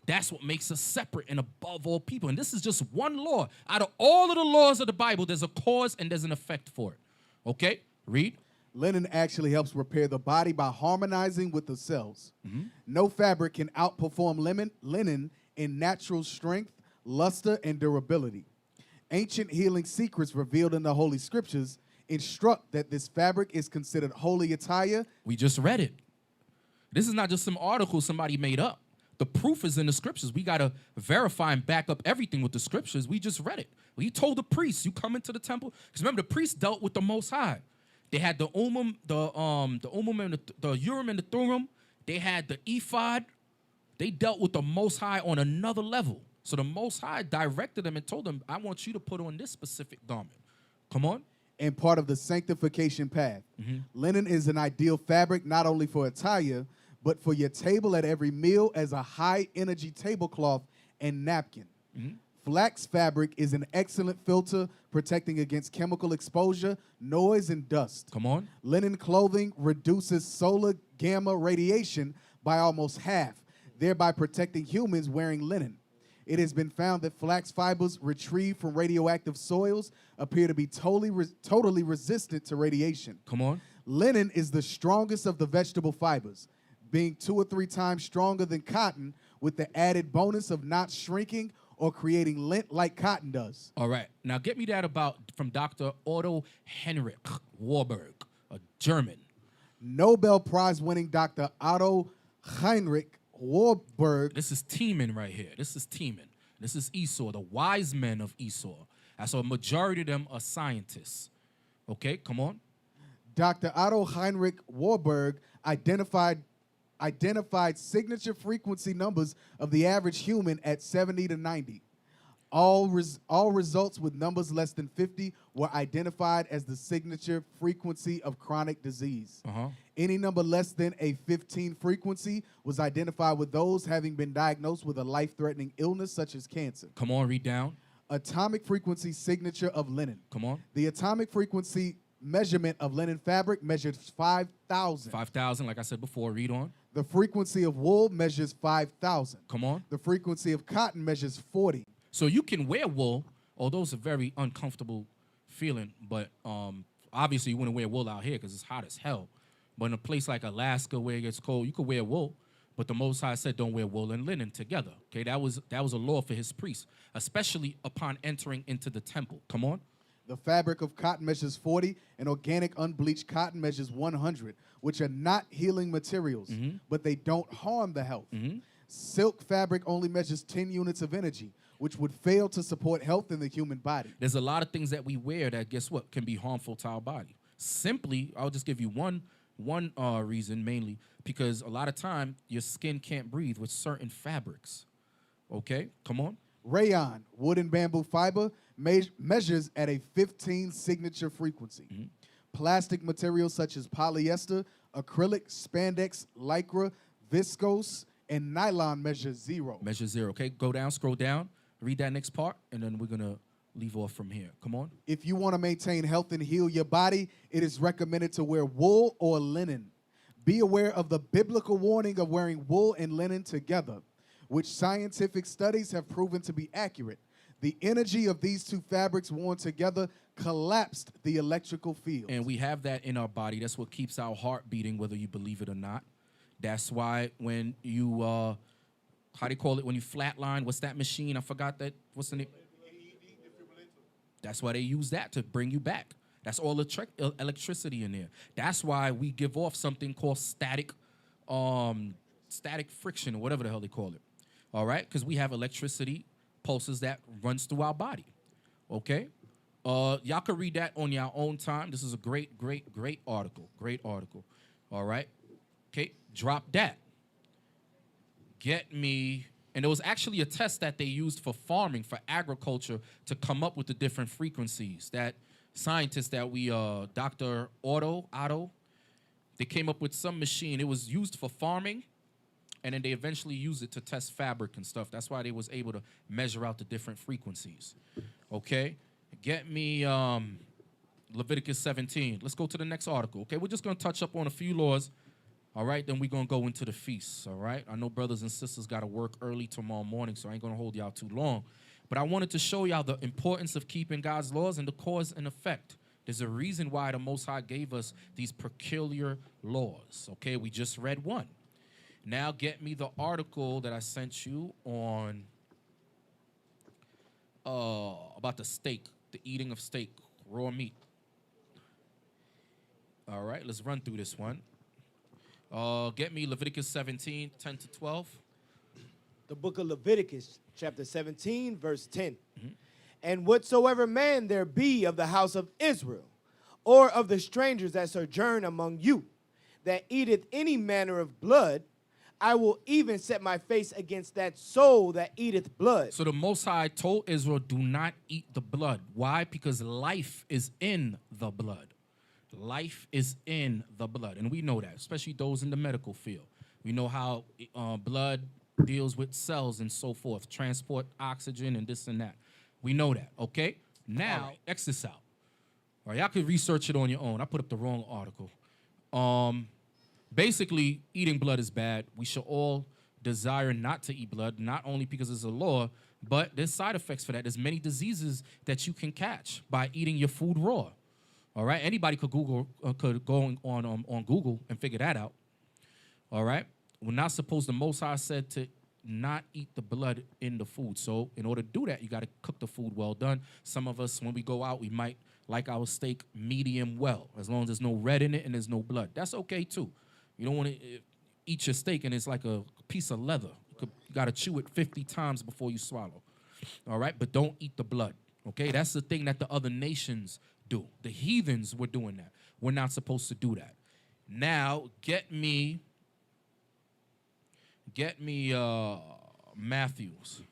Speaker 2: That's what makes us separate and above all people. And this is just one law. Out of all of the laws of the Bible, there's a cause and there's an effect for it. Okay? Read.
Speaker 6: Linen actually helps repair the body by harmonizing with the cells. No fabric can outperform linen in natural strength, luster, and durability. Ancient healing secrets revealed in the Holy Scriptures instruct that this fabric is considered holy attire.
Speaker 2: We just read it. This is not just some article somebody made up. The proof is in the scriptures. We got to verify and back up everything with the scriptures. We just read it. He told the priests, you come into the temple. Because remember, the priests dealt with the Most High. They had the Urim, and the Urim and the Thummim. They had the ephod. They dealt with the Most High on another level. So the Most High directed them and told them, I want you to put on this specific garment. Come on.
Speaker 6: And part of the sanctification path. Linen is an ideal fabric not only for attire, but for your table at every meal as a high-energy tablecloth and napkin. Flax fabric is an excellent filter protecting against chemical exposure, noise, and dust.
Speaker 2: Come on.
Speaker 6: Linen clothing reduces solar gamma radiation by almost half, thereby protecting humans wearing linen. It has been found that flax fibers retrieved from radioactive soils appear to be totally resistant to radiation.
Speaker 2: Come on.
Speaker 6: Linen is the strongest of the vegetable fibers, being 2 or 3 times stronger than cotton, with the added bonus of not shrinking or creating lint like cotton does.
Speaker 2: All right. Now get me that from Dr. Otto Heinrich Warburg, a German.
Speaker 6: Nobel Prize winning Dr. Otto Heinrich Warburg.
Speaker 2: This is Teeman right here. This is Teeman. This is Esau, the wise men of Esau. So a majority of them are scientists. Okay, come on.
Speaker 6: Dr. Otto Heinrich Warburg identified signature frequency numbers of the average human at 70 to 90. All results with numbers less than 50 were identified as the signature frequency of chronic disease. Any number less than a 15 frequency was identified with those having been diagnosed with a life-threatening illness such as cancer.
Speaker 2: Come on, read down.
Speaker 6: Atomic frequency signature of linen.
Speaker 2: Come on.
Speaker 6: The atomic frequency measurement of linen fabric measures 5,000.
Speaker 2: 5,000, like I said before, read on.
Speaker 6: The frequency of wool measures 5,000.
Speaker 2: Come on.
Speaker 6: The frequency of cotton measures 40.
Speaker 2: So you can wear wool, although it's a very uncomfortable feeling, but obviously you wouldn't wear wool out here because it's hot as hell. But in a place like Alaska where it gets cold, you could wear wool, but the Most High said don't wear wool and linen together. Okay, that was a law for his priests, especially upon entering into the temple. Come on.
Speaker 6: The fabric of cotton measures 40, and organic unbleached cotton measures 100, which are not healing materials, but they don't harm the health. Silk fabric only measures 10 units of energy, which would fail to support health in the human body.
Speaker 2: There's a lot of things that we wear that, guess what, can be harmful to our body. Simply, I'll just give you one reason, mainly, because a lot of time your skin can't breathe with certain fabrics. Okay, come on.
Speaker 6: Rayon, wood and bamboo fiber, measures at a 15 signature frequency. Plastic materials such as polyester, acrylic, spandex, lycra, viscose, and nylon measure 0.
Speaker 2: Measure 0. Okay, go down, scroll down, read that next part, and then we're leave off from here. Come on.
Speaker 6: If you want to maintain health and heal your body, it is recommended to wear wool or linen. Be aware of the biblical warning of wearing wool and linen together, which scientific studies have proven to be accurate. The energy of these two fabrics worn together collapsed the electrical field.
Speaker 2: And we have that in our body. That's what keeps our heart beating, whether you believe it or not. That's why when you, how do you call it, when you flatline, what's that machine? I forgot that. What's the name? That's why they use that to bring you back. That's all electricity in there. That's why we give off something called static friction or whatever the hell they call it. All right? Because we have electricity pulses that runs through our body. Okay? Y'all can read that on your own time. This is a great article. Great article. All right? Okay? Drop that. Get me... And there was actually a test that they used for farming, for agriculture, to come up with the different frequencies. That scientist that we, Dr. Otto, they came up with some machine. It was used for farming, and then they eventually used it to test fabric and stuff. That's why they was able to measure out the different frequencies. Okay? Get me Leviticus 17. Let's go to the next article. Okay, we're just going to touch up on a few laws. All right, then we're going to go into the feasts, all right? I know brothers and sisters got to work early tomorrow morning, so I ain't going to hold y'all too long. But I wanted to show y'all the importance of keeping God's laws and the cause and effect. There's a reason why the Most High gave us these peculiar laws, okay? We just read one. Now get me the article that I sent you on about the steak, the eating of steak, raw meat. All right, let's run through this one. Get me Leviticus 17, 10 to 12.
Speaker 3: The book of Leviticus, chapter 17, verse 10. And whatsoever man there be of the house of Israel, or of the strangers that sojourn among you, that eateth any manner of blood, I will even set my face against that soul that eateth blood.
Speaker 2: So the Most High told Israel, do not eat the blood. Why? Because life is in the blood. Life is in the blood, and we know that, especially those in the medical field. We know how blood deals with cells and so forth, transport oxygen and this and that. We know that, okay? Now, X this out. All right, y'all can research it on your own. I put up the wrong article. Basically, eating blood is bad. We should all desire not to eat blood, not only because it's a law, but there's side effects for that. There's many diseases that you can catch by eating your food raw. All right, anybody could Google, could go on Google and figure that out. All right, we're not supposed. The Most High said to not eat the blood in the food. So in order to do that, you got to cook the food well done. Some of us, when we go out, we might like our steak medium well, as long as there's no red in it and there's no blood. That's okay too. You don't want to eat your steak and it's like a piece of leather. You got to chew it 50 times before you swallow. All right, but don't eat the blood. Okay, that's the thing that the other nations do. The heathens were doing that. We're not supposed to do that. Now, get me Matthew's.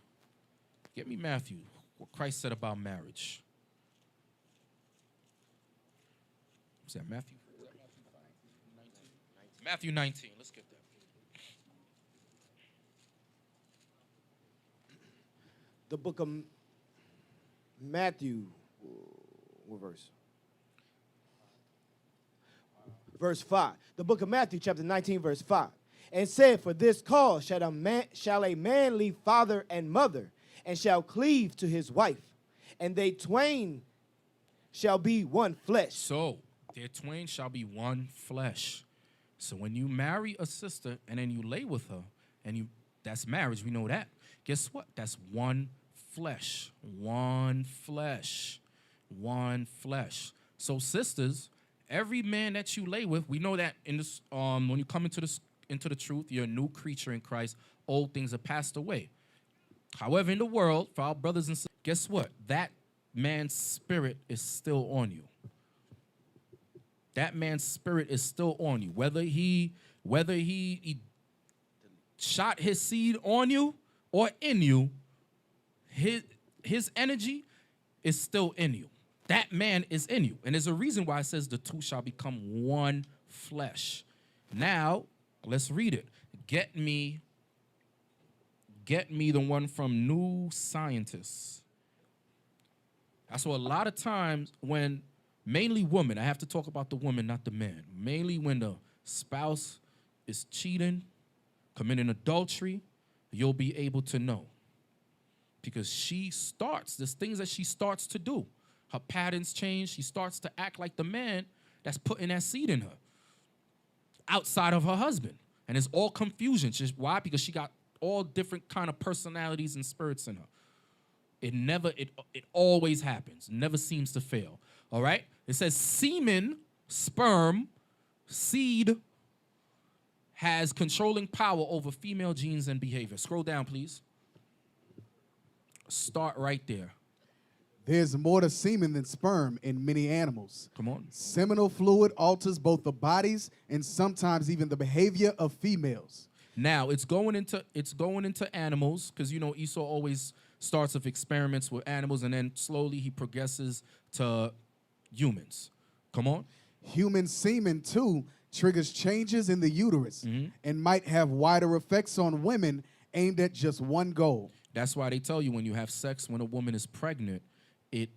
Speaker 2: Get me Matthew, what Christ said about marriage. Is that Matthew? Matthew 19. Let's get that.
Speaker 3: The book of Matthew, what verse? Verse 5. The book of Matthew, chapter 19, verse 5. And said, for this cause shall a man leave father and mother, and shall cleave to his wife, and they twain shall be one flesh.
Speaker 2: So, their twain shall be one flesh. So when you marry a sister and then you lay with her, and that's marriage, we know that. Guess what? That's one flesh. One flesh. One flesh. So sisters, every man that you lay with, we know that in this when you come into the truth, you're a new creature in Christ. Old things are passed away. However, in the world, for our brothers and sisters, guess what? That man's spirit is still on you. That man's spirit is still on you. Whether he shot his seed on you or in you, his energy is still in you. That man is in you. And there's a reason why it says the two shall become one flesh. Now, let's read it. Get me the one from New Scientist. That's why a lot of times when, mainly women, I have to talk about the woman, not the man. Mainly when the spouse is cheating, committing adultery, you'll be able to know. Because there's things that she starts to do. Her patterns change. She starts to act like the man that's putting that seed in her outside of her husband. And it's all confusion. Why? Because she got all different kind of personalities and spirits in her. It always happens. Never seems to fail. All right? It says semen, sperm, seed has controlling power over female genes and behavior. Scroll down, please. Start right there.
Speaker 6: There's more to semen than sperm in many animals.
Speaker 2: Come on.
Speaker 6: Seminal fluid alters both the bodies and sometimes even the behavior of females.
Speaker 2: Now it's going into animals, because you know Esau always starts with experiments with animals and then slowly he progresses to humans. Come on.
Speaker 6: Human semen too triggers changes in the uterus and might have wider effects on women aimed at just one goal.
Speaker 2: That's why they tell you when you have sex when a woman is pregnant, it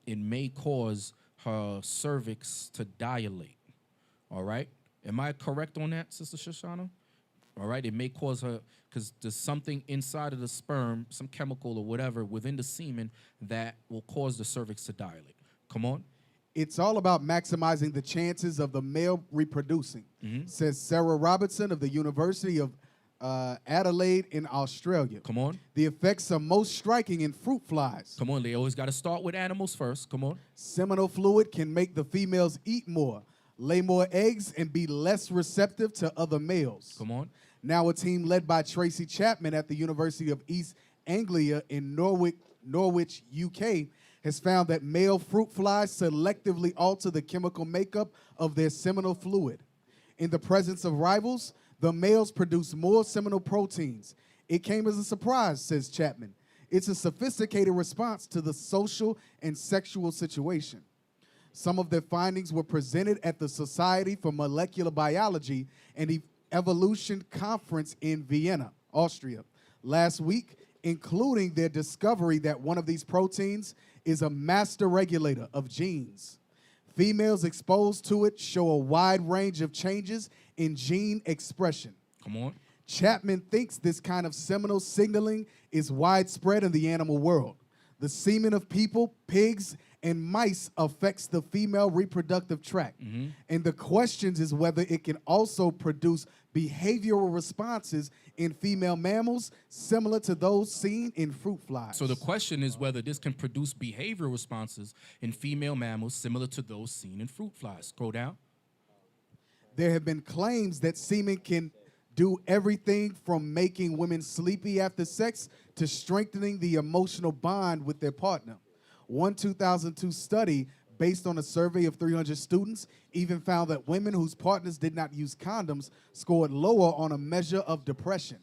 Speaker 2: may cause her cervix to dilate. All right? Am I correct on that, Sister Shoshana? All right? It may cause her, because there's something inside of the sperm, some chemical or whatever within the semen that will cause the cervix to dilate. Come on.
Speaker 6: It's all about maximizing the chances of the male reproducing, says Sarah Robertson of the University of Adelaide in Australia.
Speaker 2: Come on.
Speaker 6: The effects are most striking in fruit flies.
Speaker 2: Come on. They always got to start with animals first. Come on.
Speaker 6: Seminal fluid can make the females eat more, lay more eggs, and be less receptive to other males.
Speaker 2: Come on.
Speaker 6: Now a team led by Tracy Chapman at the University of East Anglia in Norwich, UK, has found that male fruit flies selectively alter the chemical makeup of their seminal fluid. In the presence of rivals, the males produce more seminal proteins. It came as a surprise, says Chapman. It's a sophisticated response to the social and sexual situation. Some of their findings were presented at the Society for Molecular Biology and Evolution Conference in Vienna, Austria, last week, including their discovery that one of these proteins is a master regulator of genes. Females exposed to it show a wide range of changes in gene expression.
Speaker 2: Come on.
Speaker 6: Chapman thinks this kind of seminal signaling is widespread in the animal world. The semen of people, pigs, and mice affects the female reproductive tract. And the question is whether it can also produce behavioral responses in female mammals similar to those seen in fruit flies.
Speaker 2: So the question is whether this can produce behavioral responses in female mammals similar to those seen in fruit flies. Scroll down.
Speaker 6: There have been claims that semen can do everything from making women sleepy after sex to strengthening the emotional bond with their partner. One 2002 study based on a survey of 300 students even found that women whose partners did not use condoms scored lower on a measure of depression.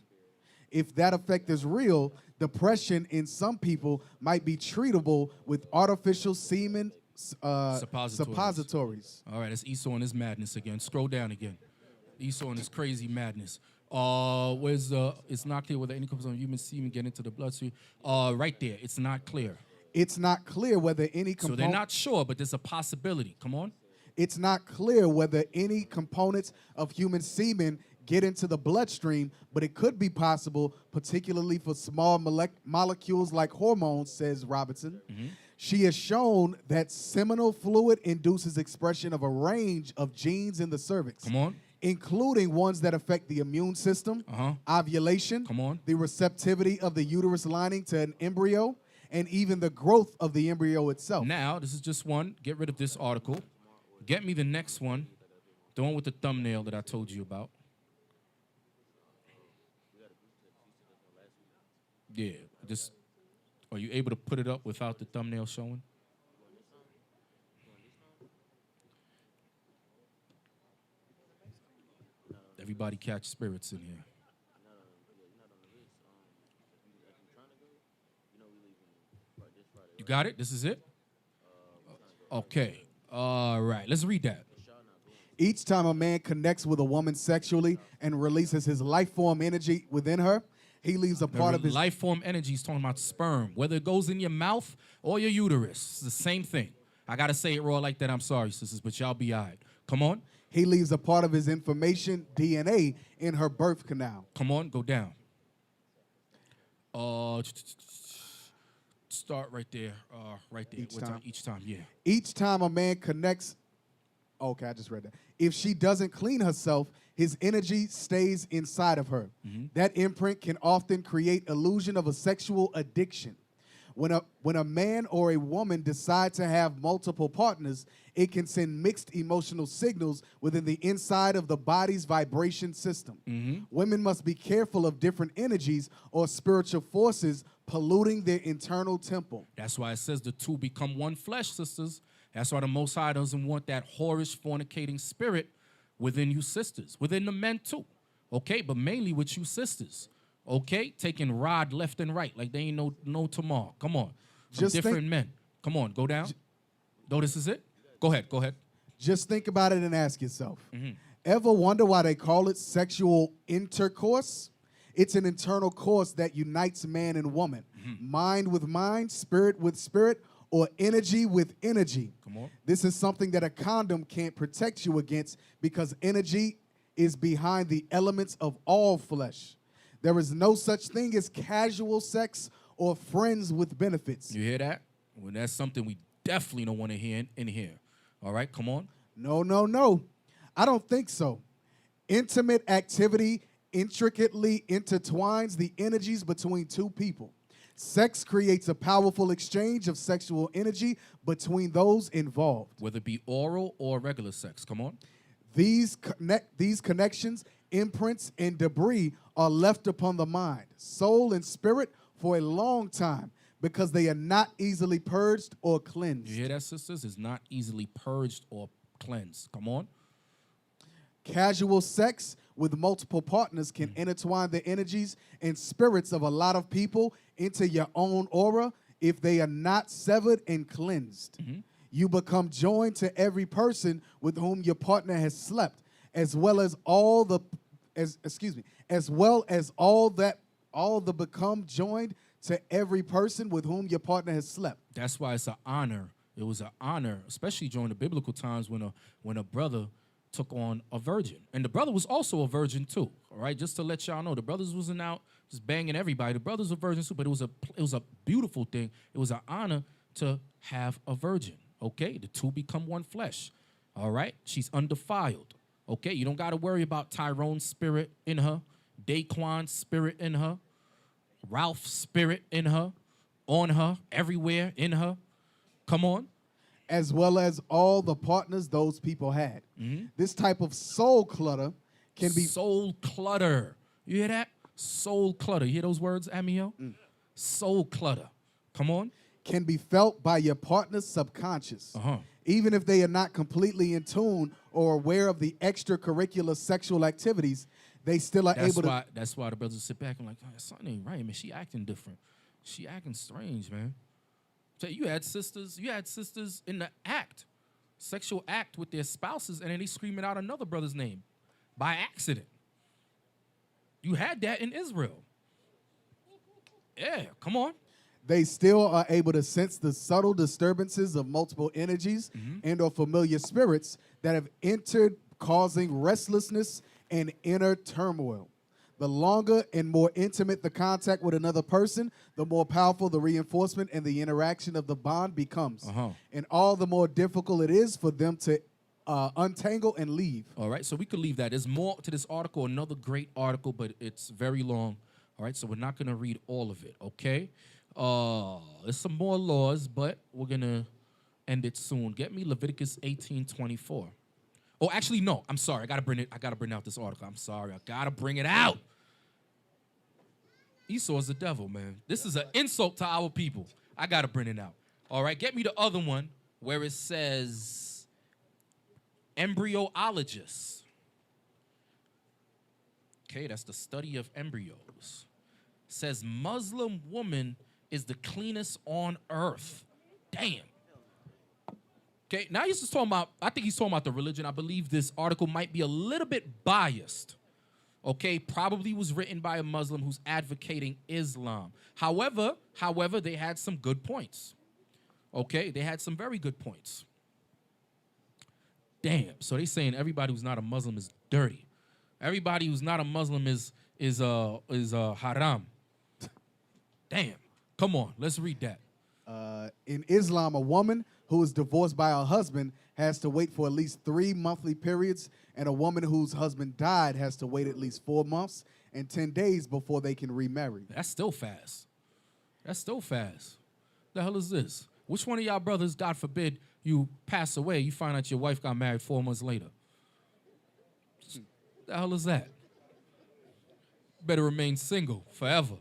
Speaker 6: If that effect is real, depression in some people might be treatable with artificial semen suppositories.
Speaker 2: All right, it's Esau and his madness again. Scroll down again. Esau and his crazy madness. It's not clear whether any component of human semen get into the bloodstream. Right there, it's not clear.
Speaker 6: It's not clear whether any
Speaker 2: So they're not sure, but there's a possibility. Come on.
Speaker 6: It's not clear whether any components of human semen get into the bloodstream, but it could be possible, particularly for small molecules like hormones, says Robertson. She has shown that seminal fluid induces expression of a range of genes in the cervix.
Speaker 2: Come on.
Speaker 6: Including ones that affect the immune system, ovulation,
Speaker 2: Come on.
Speaker 6: the receptivity of the uterus lining to an embryo, and even the growth of the embryo itself.
Speaker 2: Now, this is just one. Get rid of this article. Get me the next one. The one with the thumbnail that I told you about. Yeah. Are you able to put it up without the thumbnail showing? Everybody catch spirits in here. You got it? This is it? Okay. All right. Let's read that.
Speaker 6: Each time a man connects with a woman sexually and releases his life form energy within her, He leaves a part of his
Speaker 2: life form energy is talking about sperm, whether it goes in your mouth or your uterus. It's the same thing. I got to say it raw like that. I'm sorry, sisters, but y'all be all right. Come on.
Speaker 6: He leaves a part of his information, DNA, in her birth canal.
Speaker 2: Come on, go down. Start right there. Right there. Each time, yeah.
Speaker 6: Each time a man connects, okay, I just read that. If she doesn't clean herself, his energy stays inside of her. That imprint can often create illusion of a sexual addiction. When a man or a woman decide to have multiple partners, it can send mixed emotional signals within the inside of the body's vibration system. Women must be careful of different energies or spiritual forces polluting their internal temple.
Speaker 2: That's why it says the two become one flesh, sisters. That's why the Most High doesn't want that whorish, fornicating spirit within you sisters, within the men too, okay? But mainly with you sisters. Okay, taking rod left and right like they ain't no tomorrow. Come on,
Speaker 6: Just
Speaker 2: different men. Come on, go down. No, this is it. Go ahead.
Speaker 6: Just think about it and ask yourself. Ever wonder why they call it sexual intercourse? It's an internal course that unites man and woman, mind with mind, spirit with spirit, or energy with energy.
Speaker 2: Come on.
Speaker 6: This is something that a condom can't protect you against because energy is behind the elements of all flesh. There is no such thing as casual sex or friends with benefits.
Speaker 2: You hear that? Well, that's something we definitely don't want to hear in here. All right, come on.
Speaker 6: No. I don't think so. Intimate activity intricately intertwines the energies between two people. Sex creates a powerful exchange of sexual energy between those involved.
Speaker 2: Whether it be oral or regular sex. Come on.
Speaker 6: These connections, imprints, and debris are left upon the mind, soul, and spirit for a long time because they are not easily purged or cleansed.
Speaker 2: You hear that, sisters? It's not easily purged or cleansed. Come on.
Speaker 6: Casual sex with multiple partners can intertwine the energies and spirits of a lot of people into your own aura if they are not severed and cleansed. You become joined to every person with whom your partner has slept, as well as all the become joined to every person with whom your partner has slept.
Speaker 2: That's why it's an honor. It was an honor, especially during the biblical times when a brother took on a virgin. And the brother was also a virgin too, all right? Just to let y'all know, the brothers wasn't out just banging everybody. The brothers were virgins too, but it was a beautiful thing. It was an honor to have a virgin, okay? The two become one flesh, all right? She's undefiled, okay? You don't got to worry about Tyrone's spirit in her, Daquan's spirit in her, Ralph's spirit in her, on her, everywhere in her. Come on.
Speaker 6: As well as all the partners those people had. This type of soul clutter can be...
Speaker 2: Soul clutter. You hear that? Soul clutter. You hear those words, Amiel? Soul clutter. Come on.
Speaker 6: Can be felt by your partner's subconscious. Even if they are not completely in tune or aware of the extracurricular sexual activities, they still are able to...
Speaker 2: That's why the brothers sit back and like, oh, something ain't right, man. She acting different. She acting strange, man. So you had sisters in the sexual act with their spouses, and then they screaming out another brother's name by accident. You had that in Israel. Yeah, come on.
Speaker 6: They still are able to sense the subtle disturbances of multiple energies and or familiar spirits that have entered, causing restlessness and inner turmoil. The longer and more intimate the contact with another person, the more powerful the reinforcement and the interaction of the bond becomes. And all the more difficult it is for them to untangle and leave.
Speaker 2: All right, so we could leave that. There's more to this article, another great article, but it's very long. All right, so we're not going to read all of it, okay? There's some more laws, but we're going to end it soon. Get me Leviticus 18:24. Oh, actually, no. I'm sorry. I gotta bring out this article. I'm sorry. I gotta bring it out. Esau is the devil, man. This is an insult to our people. I gotta bring it out. All right. Get me the other one where it says embryologist. Okay, that's the study of embryos. Says Muslim woman is the cleanest on earth. Damn. Okay, now he's just talking about, I think he's talking about the religion. I believe this article might be a little bit biased. Okay, probably was written by a Muslim who's advocating Islam. However, they had some good points. Okay, they had some very good points. Damn. So they saying everybody who's not a Muslim is dirty. Everybody who's not a Muslim is haram. Damn. Come on, let's read that.
Speaker 6: In Islam, a woman who is divorced by her husband has to wait for at least 3 monthly periods, and a woman whose husband died has to wait at least 4 months and 10 days before they can remarry.
Speaker 2: That's still fast. That's still fast. The hell is this? Which one of y'all brothers, God forbid, you pass away, you find out your wife got married 4 months later? The hell is that? Better remain single forever.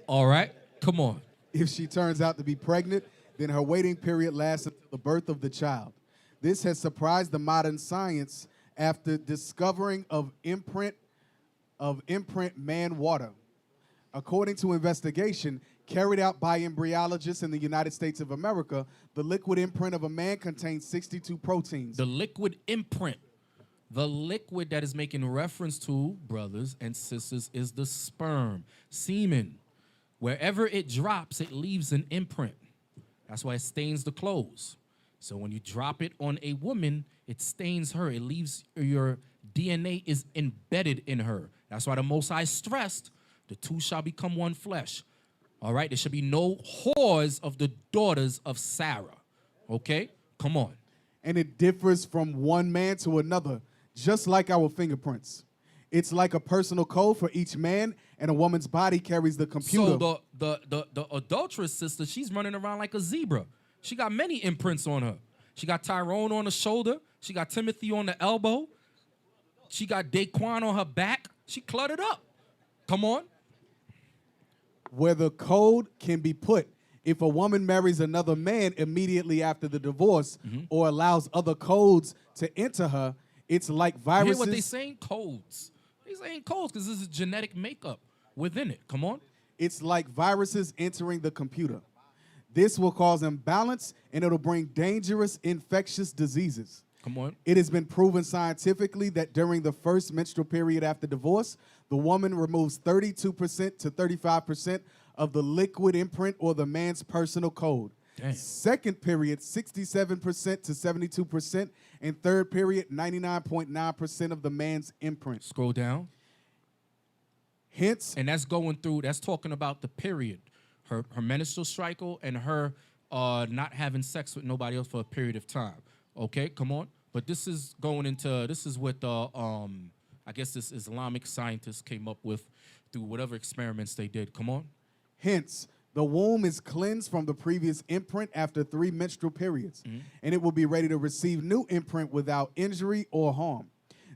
Speaker 2: All right, come on.
Speaker 6: If she turns out to be pregnant, then her waiting period lasts until the birth of the child. This has surprised the modern science after discovering of imprint man water. According to investigation carried out by embryologists in the United States of America, the liquid imprint of a man contains 62 proteins.
Speaker 2: The liquid imprint, the liquid that is making reference to, brothers and sisters, is the sperm, semen. Wherever it drops, it leaves an imprint. That's why it stains the clothes. So when you drop it on a woman, it stains her. It leaves, your DNA is embedded in her. That's why the Most High stressed, the two shall become one flesh. All right? There should be no whores of the daughters of Sarah. Okay? Come on.
Speaker 6: And it differs from one man to another, just like our fingerprints. It's like a personal code for each man, and a woman's body carries the computer.
Speaker 2: So the adulterous sister, she's running around like a zebra. She got many imprints on her. She got Tyrone on the shoulder. She got Timothy on the elbow. She got Daquan on her back. She cluttered up. Come on.
Speaker 6: Where the code can be put. If a woman marries another man immediately after the divorce or allows other codes to enter her, it's like viruses.
Speaker 2: You hear what they saying? Codes. They saying codes because this is genetic makeup within it. Come on.
Speaker 6: It's like viruses entering the computer. This will cause imbalance, and it'll bring dangerous infectious diseases.
Speaker 2: Come on.
Speaker 6: It has been proven scientifically that during the first menstrual period after divorce, the woman removes 32% to 35% of the liquid imprint or the man's personal code.
Speaker 2: Damn.
Speaker 6: Second period, 67% to 72%, and third period, 99.9% of the man's imprint.
Speaker 2: Scroll down.
Speaker 6: Hence,
Speaker 2: And that's going through, that's talking about the period. Her menstrual cycle and her not having sex with nobody else for a period of time. Okay, come on. But this is going into, this is what I guess this Islamic scientists came up with through whatever experiments they did. Come on.
Speaker 6: hence, the womb is cleansed from the previous imprint after 3 menstrual periods, and it will be ready to receive new imprint without injury or harm.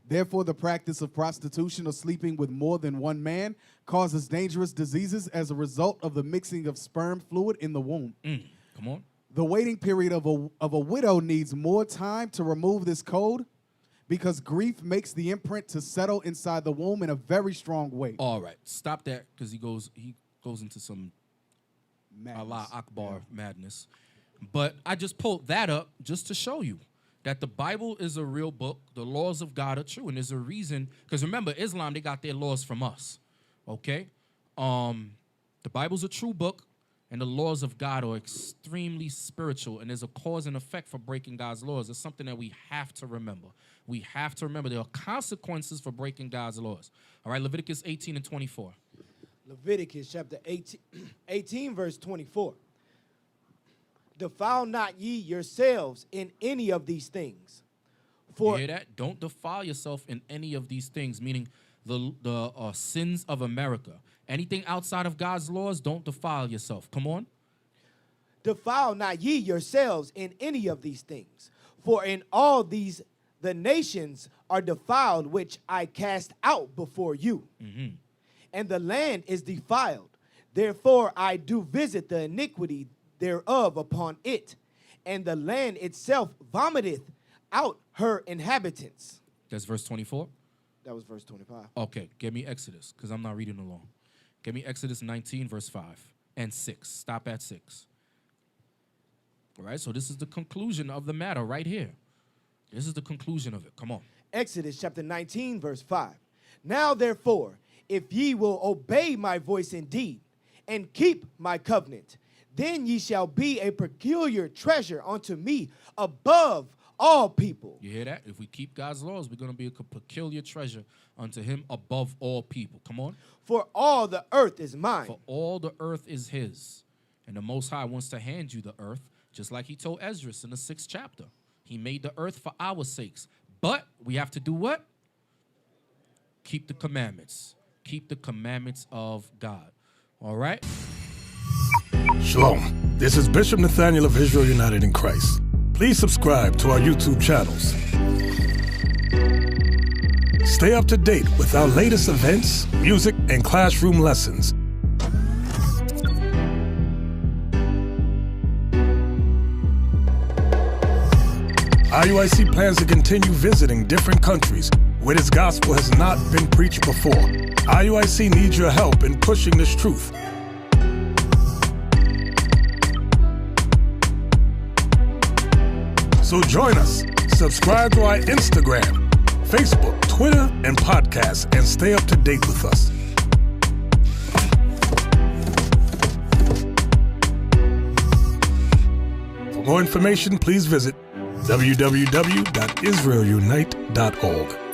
Speaker 6: Therefore, the practice of prostitution or sleeping with more than one man causes dangerous diseases as a result of the mixing of sperm fluid in the womb.
Speaker 2: Come on.
Speaker 6: The waiting period of a widow needs more time to remove this code because grief makes the imprint to settle inside the womb in a very strong way.
Speaker 2: All right. Stop that because he goes into some
Speaker 6: Madness.
Speaker 2: Allah Akbar madness. But I just pulled that up just to show you that the Bible is a real book. The laws of God are true. And there's a reason. Because remember, Islam, they got their laws from us. Okay? The Bible's a true book. And the laws of God are extremely spiritual. And there's a cause and effect for breaking God's laws. It's something that we have to remember. We have to remember there are consequences for breaking God's laws. All right, Leviticus 18 and 24.
Speaker 3: Leviticus chapter 18 verse 24. Defile not ye yourselves in any of these things.
Speaker 2: You hear that? Don't defile yourself in any of these things, meaning the sins of America. Anything outside of God's laws, don't defile yourself. Come on.
Speaker 3: Defile not ye yourselves in any of these things. For in all these the nations are defiled, which I cast out before you. And the land is defiled. Therefore I do visit the iniquity thereof upon it. And the land itself vomiteth out her inhabitants.
Speaker 2: That's verse 24.
Speaker 3: That was verse 25.
Speaker 2: Okay, give me Exodus, because I'm not reading along. Give me Exodus 19, verse 5 and 6. Stop at 6. All right, so this is the conclusion of the matter right here. This is the conclusion of it. Come on.
Speaker 3: Exodus chapter 19, verse 5. Now therefore, if ye will obey my voice indeed, and keep my covenant, then ye shall be a peculiar treasure unto me above all people.
Speaker 2: You hear that? If we keep God's laws, we're going to be a peculiar treasure unto him above all people. Come on.
Speaker 3: For all the earth is mine.
Speaker 2: For all the earth is his. And the Most High wants to hand you the earth, just like he told Ezra in the 6th chapter. He made the earth for our sakes. But we have to do what? Keep the commandments. Keep the commandments of God. All right?
Speaker 9: Shalom. This is Bishop Nathaniel of Israel United in Christ. Please subscribe to our YouTube channels. Stay up to date with our latest events, music, and classroom lessons. IUIC plans to continue visiting different countries where this gospel has not been preached before. IUIC needs your help in pushing this truth. So join us, subscribe to our Instagram, Facebook, Twitter, and podcast, and stay up to date with us. For more information, please visit www.israelunite.org.